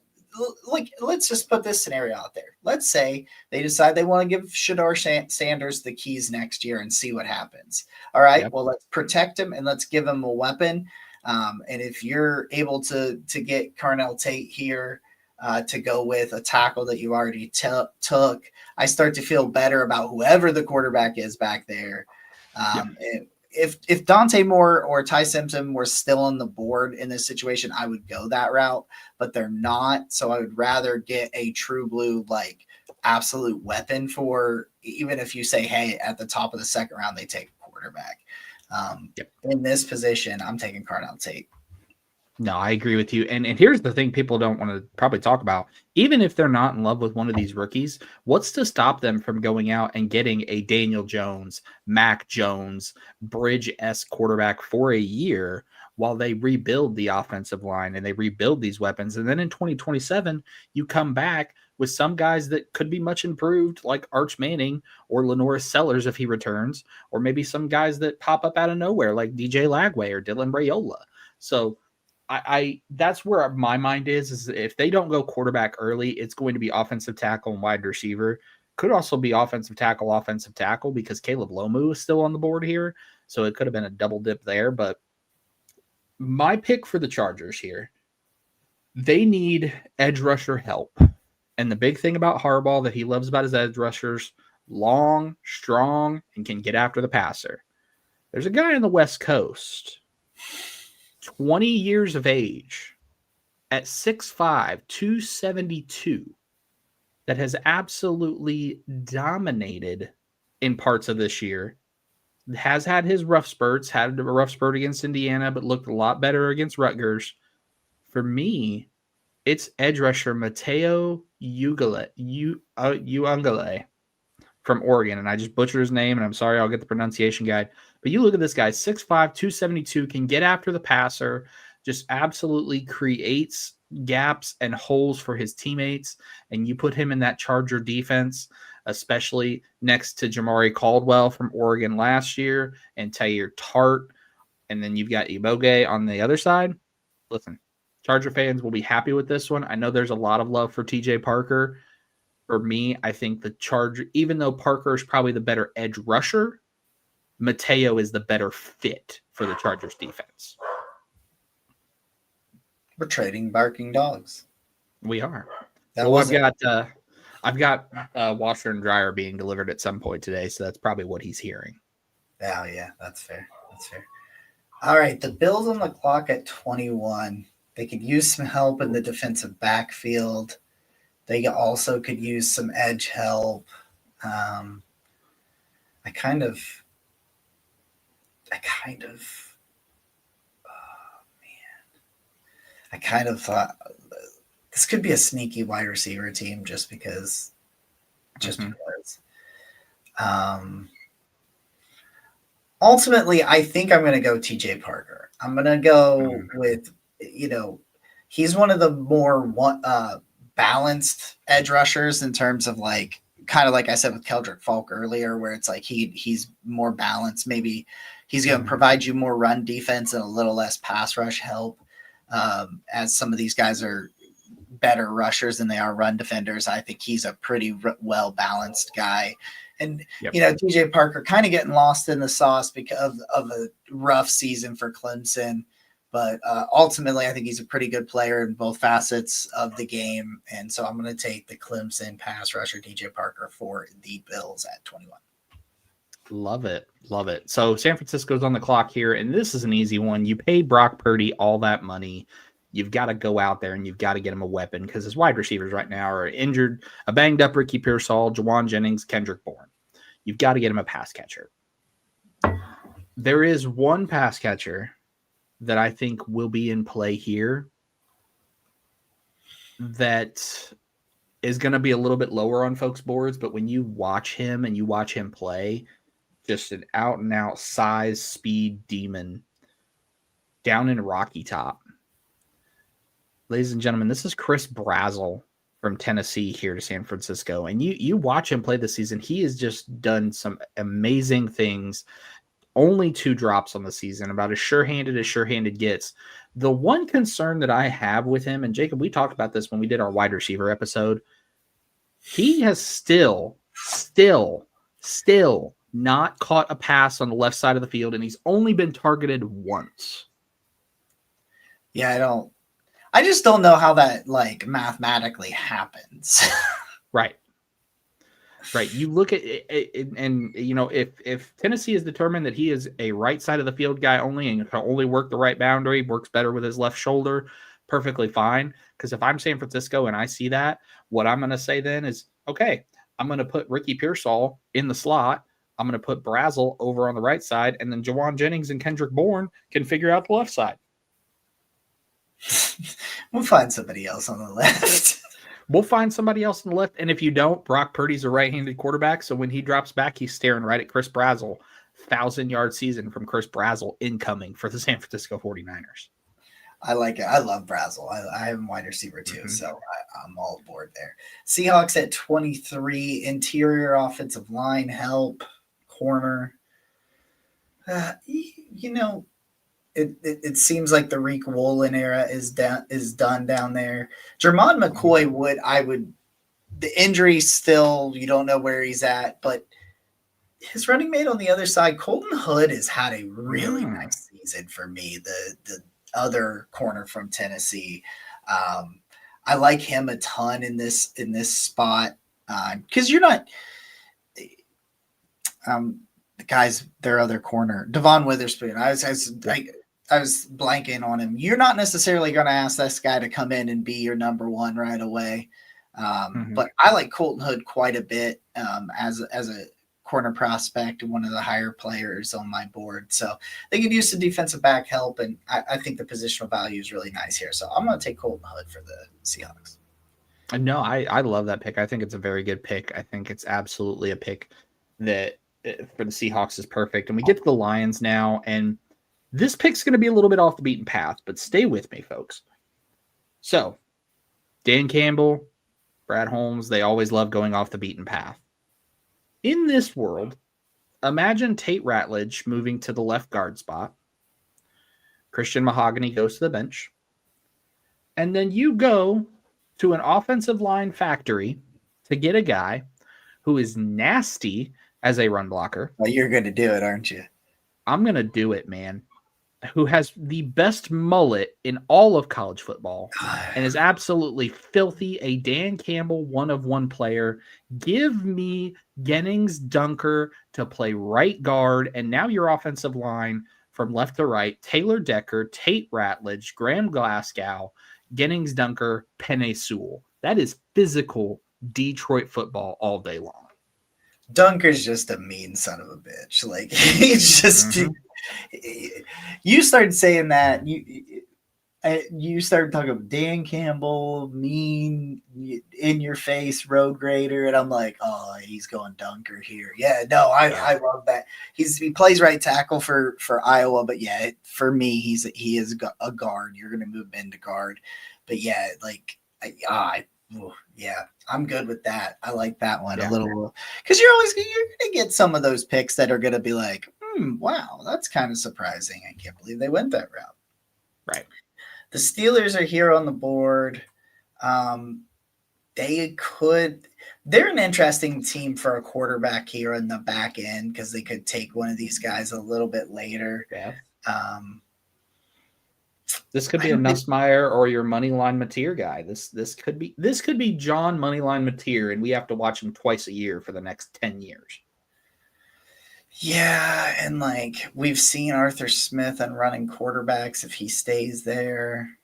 like, let's just put this scenario out there. Let's say they decide they want to give Shedeur Sanders the keys next year and see what happens. All right, Well, let's protect him and let's give him a weapon. And if you're able to get Carnell Tate here to go with a tackle that you already took, I start to feel better about whoever the quarterback is back there. If Dante Moore or Ty Simpson were still on the board in this situation, I would go that route, but they're not. So I would rather get a true blue, like, absolute weapon for, even if you say, hey, at the top of the second round, they take a quarterback. Yep. In this position, I'm taking Cardell Tate. No, I agree with you. And here's the thing people don't want to probably talk about. Even if they're not in love with one of these rookies, what's to stop them from going out and getting a Daniel Jones, Mac Jones, Bridge-esque quarterback for a year while they rebuild the offensive line and they rebuild these weapons? And then in 2027, you come back with some guys that could be much improved, like Arch Manning or Lenoris Sellers if he returns, or maybe some guys that pop up out of nowhere like DJ Lagway or Dylan Raiola. So I that's where my mind is if they don't go quarterback early, it's going to be offensive tackle and wide receiver. Could also be offensive tackle because Caleb Lomu is still on the board here. So it could have been a double dip there. But my pick for the Chargers here, they need edge rusher help. And the big thing about Harbaugh that he loves about his edge rushers, long, strong, and can get after the passer. There's a guy on the West Coast, 20 years of age, at 6'5", 272, that has absolutely dominated in parts of this year. Has had his rough spurts, had a rough spurt against Indiana, but looked a lot better against Rutgers. For me, it's edge rusher Mateo Uangale from Oregon. And I just butchered his name, and I'm sorry, I'll get the pronunciation guide. But you look at this guy, 6'5", 272, can get after the passer, just absolutely creates gaps and holes for his teammates. And you put him in that Charger defense, especially next to Jamari Caldwell from Oregon last year and Taylor Tart. And then you've got Iboge on the other side. Listen, Charger fans will be happy with this one. I know there's a lot of love for TJ Parker. For me, I think the Charger, even though Parker is probably the better edge rusher, Mateo is the better fit for the Chargers defense. We're trading barking dogs. We are. I've got washer and dryer being delivered at some point today, so that's probably what he's hearing. Oh, yeah, that's fair. That's fair. All right, the Bills on the clock at 21. They could use some help in the defensive backfield. They also could use some edge help. I kind of, thought this could be a sneaky wide receiver team just because. Ultimately, I think I'm going to go TJ Parker. I'm going to go with, he's one of the more balanced edge rushers in terms of like, kind of like I said with Keldrick Falk earlier, where it's like he's more balanced. Maybe he's going to provide you more run defense and a little less pass rush help. As some of these guys are better rushers than they are run defenders, I think he's a pretty well-balanced guy. And, TJ Parker kind of getting lost in the sauce because of a rough season for Clemson. But ultimately, I think he's a pretty good player in both facets of the game. And so I'm going to take the Clemson pass rusher TJ Parker for the Bills at 21. Love it. Love it. So San Francisco's on the clock here, and this is an easy one. You pay Brock Purdy all that money. You've got to go out there and you've got to get him a weapon because his wide receivers right now are injured. A banged up Ricky Pearsall, Jawan Jennings, Kendrick Bourne. You've got to get him a pass catcher. There is one pass catcher that I think will be in play here that is going to be a little bit lower on folks' boards, but when you watch him and you watch him play, just an out-and-out size, speed demon down in Rocky Top. Ladies and gentlemen, this is Chris Brazzell from Tennessee here to San Francisco. And you watch him play this season. He has just done some amazing things. Only 2 drops on the season, about as sure-handed gets. The one concern that I have with him, and Jacob, we talked about this when we did our wide receiver episode, he has still not caught a pass on the left side of the field, and he's only been targeted once. Yeah, I just don't know how that like mathematically happens. Right. You look at it, and if Tennessee is determined that he is a right side of the field guy only and can only work the right boundary, works better with his left shoulder, perfectly fine. Because if I'm San Francisco and I see that, what I'm going to say then is, okay, I'm going to put Ricky Pearsall in the slot. I'm going to put Brazel over on the right side, and then Jawan Jennings and Kendrick Bourne can figure out the left side. We'll find somebody else on the left. We'll find somebody else on the left, and if you don't, Brock Purdy's a right-handed quarterback, so when he drops back, he's staring right at Chris Brazel. 1,000-yard season from Chris Brazel incoming for the San Francisco 49ers. I like it. I love Brazel. I am wide receiver too, so I'm all aboard there. Seahawks at 23, interior offensive line help, corner. It seems like the Reek Woolen era is done down there. Jermon McCoy the injury still, you don't know where he's at, but his running mate on the other side, Colton Hood, has had a really nice season for me. The other corner from Tennessee. I like him a ton in this spot because you're not the guys, their other corner, Devon Witherspoon. I was blanking on him. You're not necessarily going to ask this guy to come in and be your number one right away. But I like Colton Hood quite a bit as a corner prospect and one of the higher players on my board. So they could use some defensive back help, and I think the positional value is really nice here. So I'm going to take Colton Hood for the Seahawks. No, I love that pick. I think it's a very good pick. I think it's absolutely a pick that for the Seahawks is perfect. And we get to the Lions now, and this pick's going to be a little bit off the beaten path, but stay with me, folks. So Dan Campbell, Brad Holmes, they always love going off the beaten path. In this world, imagine Tate Ratledge moving to the left guard spot. Christian Mahogany goes to the bench. And then you go to an offensive line factory to get a guy who is nasty as a run blocker. Well, you're going to do it, aren't you? I'm going to do it, man. Who has the best mullet in all of college football and is absolutely filthy, a Dan Campbell one-of-one player. Give me Jennings Dunker to play right guard, and now your offensive line from left to right, Taylor Decker, Tate Ratledge, Graham Glasgow, Jennings Dunker, Penei Sewell. That is physical Detroit football all day long. Dunker's just a mean son of a bitch. Like, he's just you started saying that you started talking about Dan Campbell, mean, in your face road grader, and I'm like, oh, he's going Dunker here. Yeah, no, I love that. He plays right tackle for Iowa, but yeah, for me, he is a guard. You're going to move him into guard, but yeah, like yeah, I'm good with that. I like that one a little because you're going to get some of those picks that are going to be like, wow, that's kind of surprising. I can't believe they went that route. Right. The Steelers are here on the board. They're an interesting team for a quarterback here in the back end because they could take one of these guys a little bit later. Yeah. This could be a Nussmeier or your Moneyline Mateer guy. This could be John Moneyline Mateer, and we have to watch him twice a year for the next 10 years. Yeah, and like we've seen Arthur Smith and running quarterbacks if he stays there.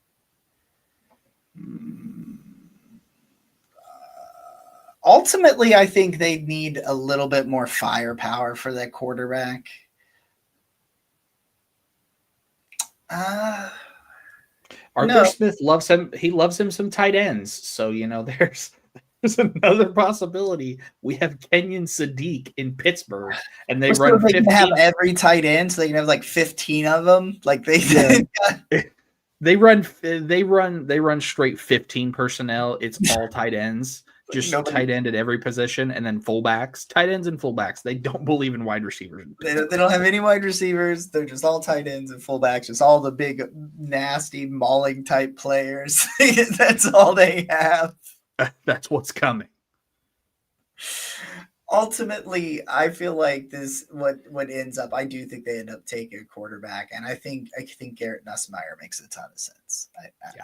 Ultimately, I think they need a little bit more firepower for that quarterback. Arthur Smith loves him. He loves him some tight ends. So, there's another possibility. We have Kenyon Sadiq in Pittsburgh, and they run 15. They can have every tight end, so they can have like 15 of them. Like they run straight 15 personnel. It's all tight ends, just tight end at every position, and then fullbacks, tight ends and fullbacks. They don't believe in wide receivers. They don't have any wide receivers. They're just all tight ends and fullbacks. Just all the big, nasty, mauling type players. That's all they have. That's what's coming. Ultimately, I feel like this what ends up. I do think they end up taking a quarterback, and I think Garrett Nussmeier makes a ton of sense.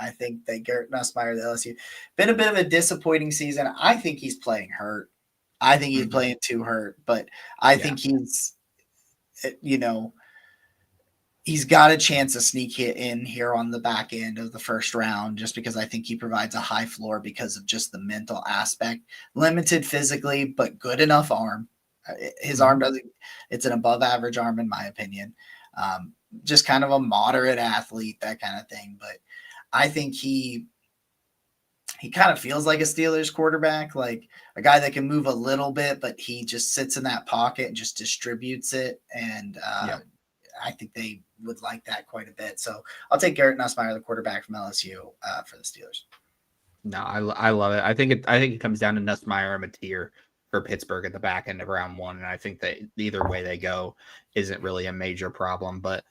I think that Garrett Nussmeier, the LSU, been a bit of a disappointing season. I think he's playing hurt. I think he's playing too hurt, but I think he's, he's got a chance to sneak it in here on the back end of the first round just because I think he provides a high floor because of just the mental aspect. Limited physically, but good enough arm. His arm doesn't, it's an above average arm in my opinion. Just kind of a moderate athlete, that kind of thing. But I think he kind of feels like a Steelers quarterback, like a guy that can move a little bit, but he just sits in that pocket and just distributes it. And I think they would like that quite a bit. So I'll take Garrett Nussmeier, the quarterback from LSU, for the Steelers. No, I love it. I think it comes down to Nussmeier and Mateer for Pittsburgh at the back end of round 1, and I think that either way they go isn't really a major problem. But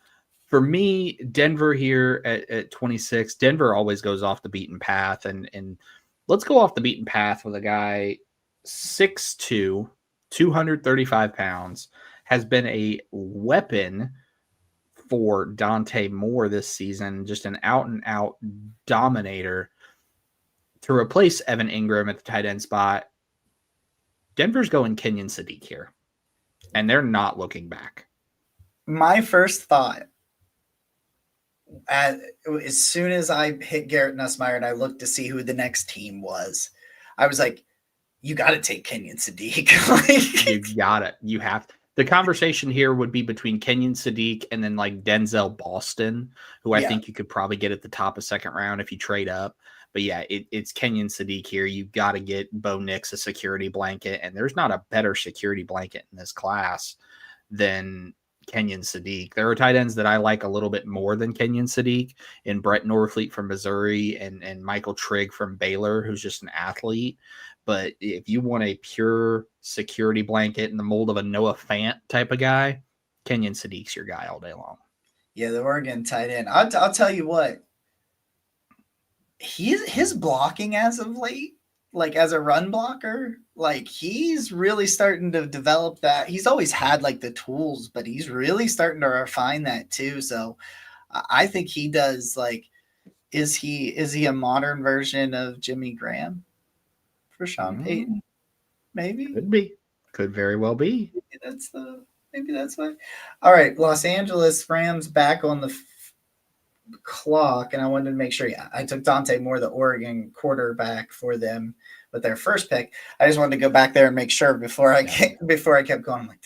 for me, Denver here at 26, Denver always goes off the beaten path, and let's go off the beaten path with a guy 6'2", 235 pounds, has been a weapon for Dante Moore this season, just an out-and-out dominator. To replace Evan Ingram at the tight end spot, Denver's going Kenyon Sadiq here, and they're not looking back. My first thought, as soon as I hit Garrett Nussmeier and I looked to see who the next team was, I was like, you got to take Kenyon Sadiq. You got it. You have to. The conversation here would be between Kenyon Sadiq and then like Denzel Boston, who I think you could probably get at the top of second round if you trade up. But yeah, it's Kenyon Sadiq here. You got to get Bo Nix a security blanket, and there's not a better security blanket in this class than Kenyon Sadiq. There are tight ends that I like a little bit more than Kenyon Sadiq, and Brett Norfleet from Missouri and Michael Trigg from Baylor, who's just an athlete. But if you want a pure security blanket in the mold of a Noah Fant type of guy, Kenyon Sadiq's your guy all day long. Yeah, the Oregon tight end. I'll tell you what. His blocking as of late, like as a run blocker, like he's really starting to develop that. He's always had like the tools, but he's really starting to refine that too. So I think he does. Like, is he a modern version of Jimmy Graham for Sean Payton? Maybe. Could very well be. Maybe that's what. All right, Los Angeles Rams back on the clock, and I wanted to make sure. Yeah, I took Dante Moore, the Oregon quarterback, for them with their first pick. I just wanted to go back there and make sure before I kept going. I'm like,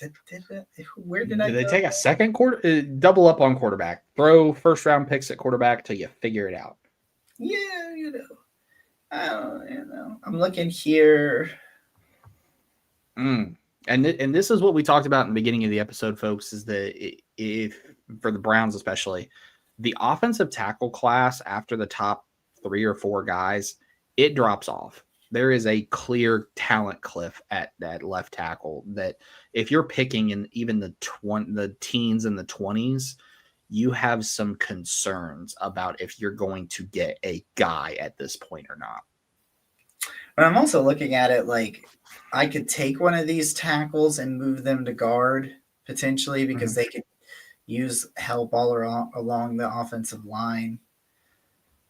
where did I? Did they take a second quarter? Double up on quarterback. Throw first round picks at quarterback till you figure it out. Yeah, I'm looking here. And this is what we talked about in the beginning of the episode, folks. Is that if for the Browns especially, the offensive tackle class after the top 3 or 4 guys, it drops off. There is a clear talent cliff at that left tackle that if you're picking in even the teens and the 20s, you have some concerns about if you're going to get a guy at this point or not. But I'm also looking at it like I could take one of these tackles and move them to guard potentially because they could use help all along the offensive line.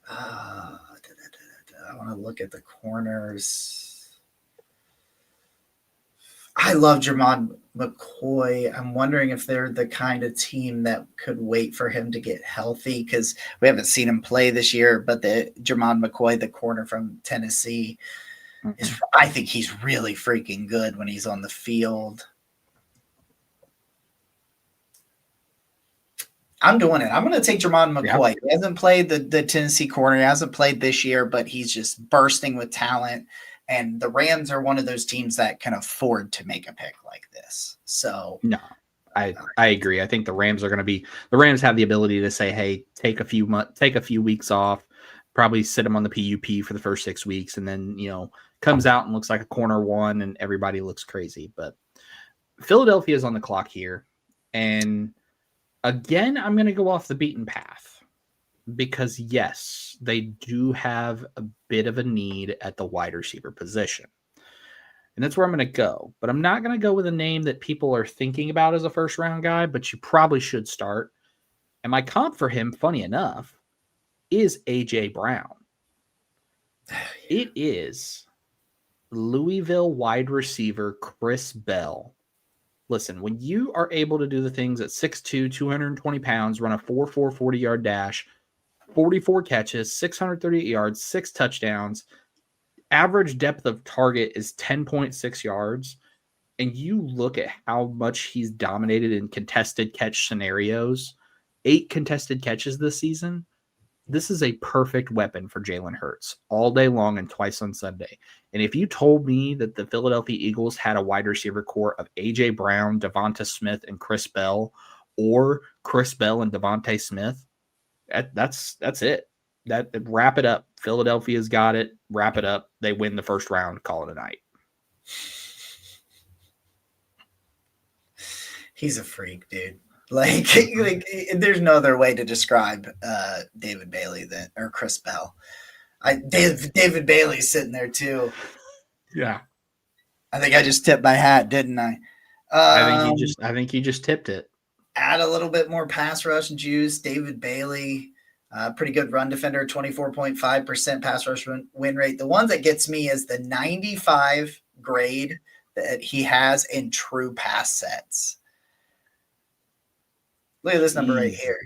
I want to look at the corners. I love Jermon McCoy. I'm wondering if they're the kind of team that could wait for him to get healthy because we haven't seen him play this year. But the Jermon McCoy, the corner from Tennessee, I think he's really freaking good when he's on the field. I'm doing it. I'm going to take Jermon McCoy. He hasn't played the Tennessee corner. He hasn't played this year, but he's just bursting with talent. And the Rams are one of those teams that can afford to make a pick like this. So no, I agree. I think the Rams have the ability to say, hey, take a few weeks off, probably sit him on the PUP for the first 6 weeks, and then, comes out and looks like a corner one and everybody looks crazy. But Philadelphia is on the clock here. And again, I'm going to go off the beaten path because, yes, they do have a bit of a need at the wide receiver position. And that's where I'm going to go. But I'm not going to go with a name that people are thinking about as a first-round guy, but you probably should start. And my comp for him, funny enough, is A.J. Brown. It is Louisville wide receiver Chris Bell. Listen, when you are able to do the things at 6'2", 220 pounds, run a 4.4 40-yard dash, 44 catches, 638 yards, 6 touchdowns, average depth of target is 10.6 yards, and you look at how much he's dominated in contested catch scenarios, 8 contested catches this season. This is a perfect weapon for Jalen Hurts all day long and twice on Sunday. And if you told me that the Philadelphia Eagles had a wide receiver core of A.J. Brown, Devonta Smith, and Chris Bell, or Chris Bell and Devontae Smith, that's it. That wrap it up. Philadelphia's got it. Wrap it up. They win the first round. Call it a night. He's a freak, dude. Like there's no other way to describe David Bailey or Chris Bell. David Bailey's sitting there too. Yeah, I think I just tipped my hat, didn't I? I think you just tipped it. Add a little bit more pass rush and juice. David Bailey, pretty good run defender, 24.5% pass rush win rate. The one that gets me is the 95 grade that he has in true pass sets. Look at this number right here.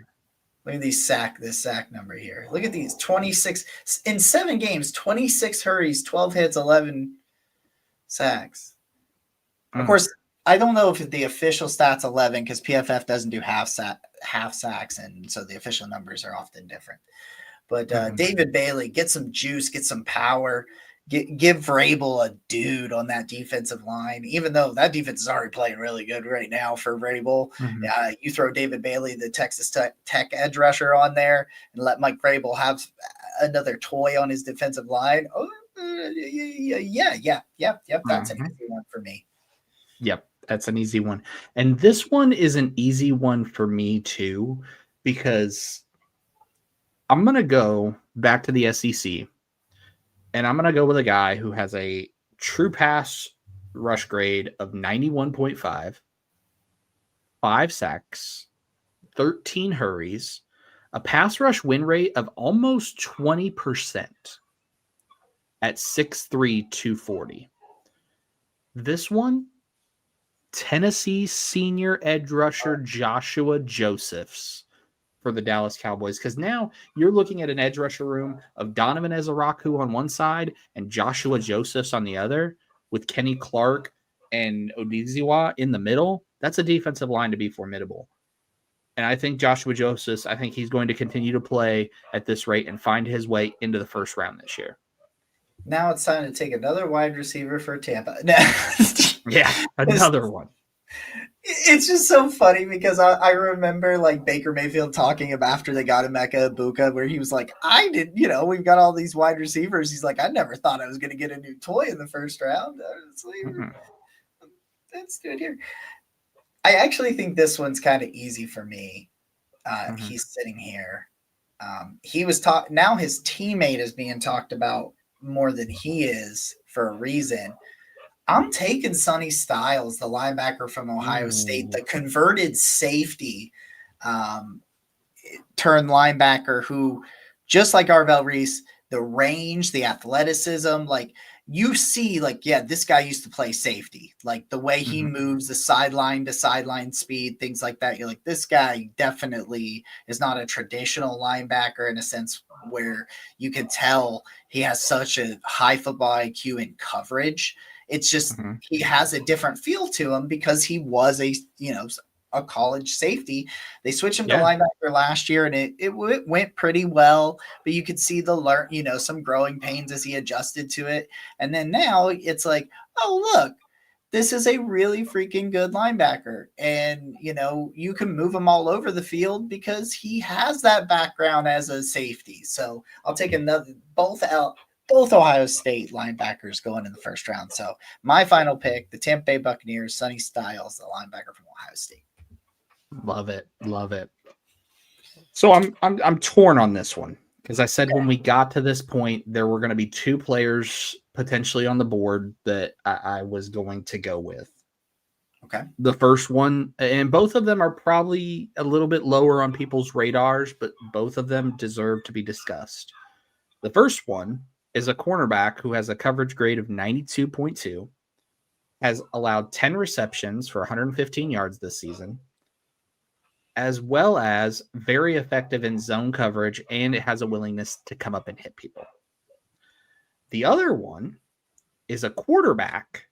Look at this sack number here. Look at these 26 in 7 games, 26 hurries, 12 hits, 11 sacks. Of course, I don't know if the official stats 11 because PFF doesn't do half sacks, and so the official numbers are often different. But David Bailey, get some juice, get some power. Give Vrabel a dude on that defensive line, even though that defense is already playing really good right now for Vrabel. Mm-hmm. You throw David Bailey, the Texas Tech edge rusher, on there and let Mike Vrabel have another toy on his defensive line. Oh, yeah. That's an easy one for me. Yep, that's an easy one. And this one is an easy one for me too, because I'm going to go back to the SEC. And I'm going to go with a guy who has a true pass rush grade of 91.5, 5 sacks, 13 hurries, a pass rush win rate of almost 20% at 6'3", 240. This one, Tennessee senior edge rusher Joshua Josephs for the Dallas Cowboys, because now you're looking at an edge rusher room of Donovan Ezaraku on one side and Joshua Josephs on the other, with Kenny Clark and Odighizuwa in the middle. That's a defensive line to be formidable. And I think Joshua Josephs, I think he's going to continue to play at this rate and find his way into the first round this year. Now it's time to take another wide receiver for Tampa. Yeah, another one. It's just so funny because I remember like Baker Mayfield talking about after they got Emeka Egbuka, where he was like, we've got all these wide receivers. He's like, I never thought I was going to get a new toy in the first round. Let's do it here. I actually think this one's kind of easy for me. He's sitting here. He was now his teammate is being talked about more than he is for a reason. I'm taking Sonny Styles, the linebacker from Ohio State, the converted safety turned linebacker who, just like Arvell Reese, the range, the athleticism, like you see, like, yeah, this guy used to play safety. Like the way he moves, the sideline to sideline speed, things like that. You're like, this guy definitely is not a traditional linebacker in a sense where you can tell he has such a high football IQ in coverage. It's just he has a different feel to him because he was a college safety. They switched him to linebacker last year, and it went pretty well. But you could see some growing pains as he adjusted to it. And then now it's like, oh look, this is a really freaking good linebacker, and you can move him all over the field because he has that background as a safety. So I'll take both Ohio State linebackers going in the first round. So my final pick, the Tampa Bay Buccaneers, Sonny Styles, the linebacker from Ohio State. Love it. So I'm torn on this one because I said when we got to this point, there were going to be 2 players potentially on the board that I was going to go with. Okay. The first one, and both of them are probably a little bit lower on people's radars, but both of them deserve to be discussed. The first one is a cornerback who has a coverage grade of 92.2, has allowed 10 receptions for 115 yards this season, as well as very effective in zone coverage, and it has a willingness to come up and hit people. The other one is a quarterback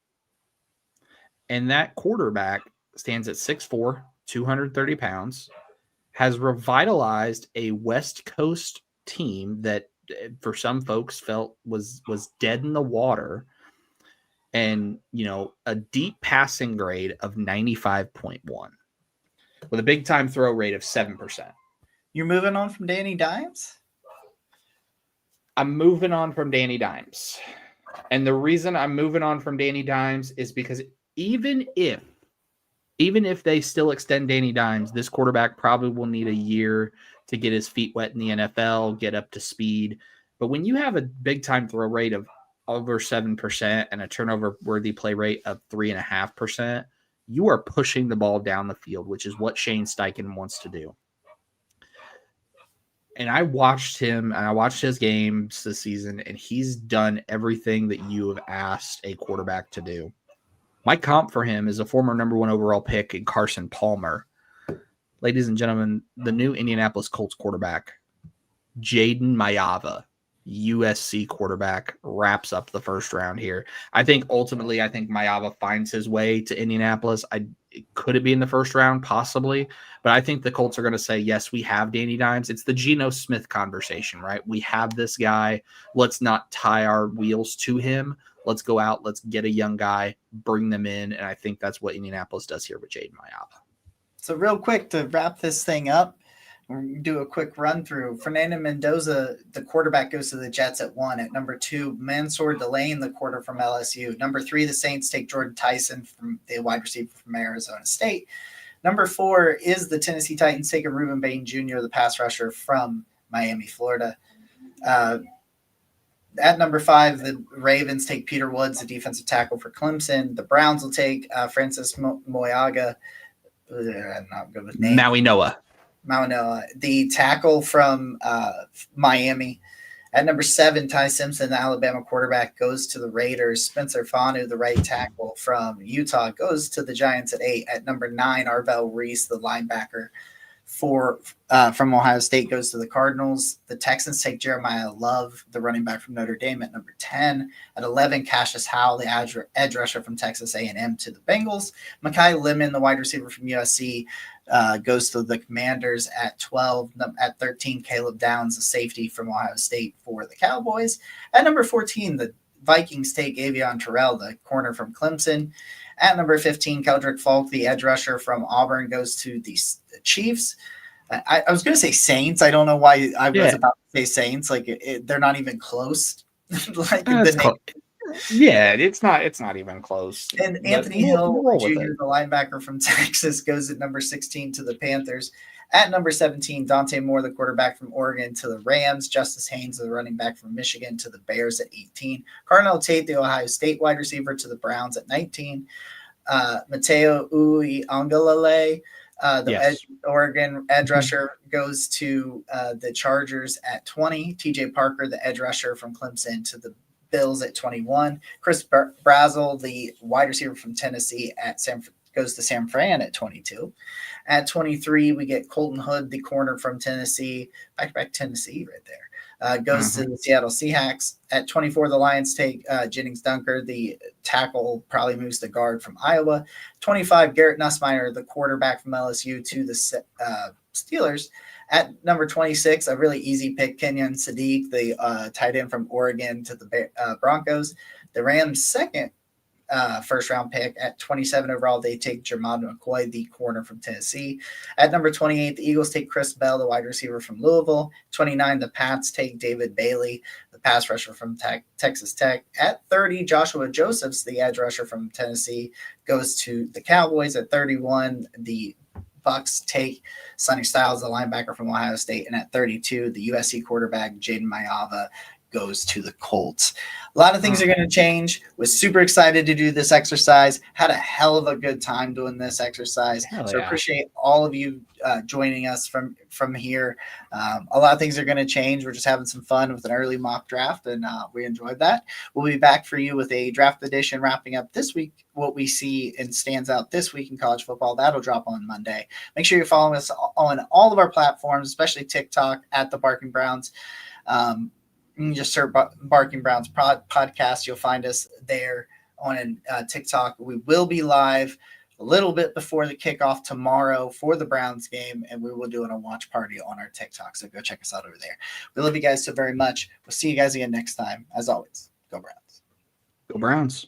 And that quarterback stands at 6'4", 230 pounds, has revitalized a West Coast team that for some folks felt was dead in the water, and a deep passing grade of 95.1 with a big time throw rate of 7%. You're moving on from Danny Dimes? I'm moving on from Danny Dimes. And the reason I'm moving on from Danny Dimes is because even if they still extend Danny Dimes, this quarterback probably will need a year to get his feet wet in the NFL, get up to speed. But when you have a big time throw rate of over 7% and a turnover worthy play rate of 3.5%, you are pushing the ball down the field, which is what Shane Steichen wants to do. And I watched him and I watched his games this season, and he's done everything that you have asked a quarterback to do. My comp for him is a former number 1 overall pick in Carson Palmer. Ladies and gentlemen, the new Indianapolis Colts quarterback, Jaden Mayava, USC quarterback, wraps up the first round here. I think Mayava finds his way to Indianapolis. Could it be in the first round? Possibly. But I think the Colts are going to say, yes, we have Danny Dimes. It's the Geno Smith conversation, right? We have this guy. Let's not tie our wheels to him. Let's go out. Let's get a young guy, bring them in. And I think that's what Indianapolis does here with Jaden Mayava. So real quick to wrap this thing up, we'll do a quick run through. Fernando Mendoza, the quarterback, goes to the Jets at 1. At number 2, Mansour Delane, the quarter from LSU. Number 3, the Saints take Jordan Tyson, from the wide receiver from Arizona State. Number 4 is the Tennessee Titans taking Reuben Bain Jr., the pass rusher from Miami, Florida. At number 5, the Ravens take Peter Woods, the defensive tackle for Clemson. The Browns will take Francis Moyaga. I'm not good with names. Maui Noah, the tackle from Miami. At number 7, Ty Simpson, the Alabama quarterback, goes to the Raiders. Spencer Fanu, the right tackle from Utah, goes to the Giants at 8. At number 9, Arvell Reese, the linebacker from Ohio State, goes to the Cardinals. The Texans take Jeremiah Love, the running back from Notre Dame, at number 10. At 11, Cassius Howell, the edge rusher from Texas A&M, to the Bengals. Mekhi Lemon, the wide receiver from USC, goes to the Commanders at 12. At 13, Caleb Downs, the safety from Ohio State, for the Cowboys. At number 14, the Vikings take Avion Terrell, the corner from Clemson. At number 15, Keldrick Falk, the edge rusher from Auburn, goes to the Chiefs. I was going to say Saints. I don't know why I was about to say Saints. They're not even close. It's not even close. And Anthony Hill Jr., the linebacker from Texas, goes at number 16 to the Panthers. At number 17, Dante Moore, the quarterback from Oregon, to the Rams. Justice Haynes, the running back from Michigan, to the Bears at 18. Carnell Tate, the Ohio State wide receiver, to the Browns at 19. Mateo Uiagalelei, Oregon edge rusher, goes to the Chargers at 20. TJ Parker, the edge rusher from Clemson, to the Bills at 21. Chris Brazel, the wide receiver from Tennessee, goes to San Fran at 22. At 23, we get Colton Hood, the corner from Tennessee. Back Tennessee right there. Goes to the Seattle Seahawks. At 24, the Lions take Jennings Dunker, the tackle, probably moves the guard from Iowa. 25, Garrett Nussmeier, the quarterback from LSU, to the Steelers. At number 26, a really easy pick, Kenyon Sadiq, the tight end from Oregon, to the Broncos. The Rams' second first-round pick. At 27 overall, they take Jermod McCoy, the corner from Tennessee. At number 28, the Eagles take Chris Bell, the wide receiver from Louisville. 29, the Pats take David Bailey, the pass rusher from Texas Tech. At 30, Joshua Josephs, the edge rusher from Tennessee, goes to the Cowboys. At 31, the Bucks take Sonny Styles, the linebacker from Ohio State. And at 32, the USC quarterback, Jaden Mayava, goes to the Colts. A lot of things are going to change. Was super excited to do this exercise. Had a hell of a good time doing this exercise. Appreciate all of you joining us from here. A lot of things are going to change. We're just having some fun with an early mock draft, and we enjoyed that. We'll be back for you with a draft edition wrapping up this week, what we see and stands out this week in college football. That'll drop on Monday. Make sure you're following us on all of our platforms, especially TikTok at the Barking Browns. You can just search Barking Browns podcast. You'll find us there. on TikTok. We will be live a little bit before the kickoff tomorrow for the Browns game, and we will do a watch party on our TikTok. So go check us out over there. We love you guys so very much. We'll see you guys again next time. As always, go Browns. Go Browns.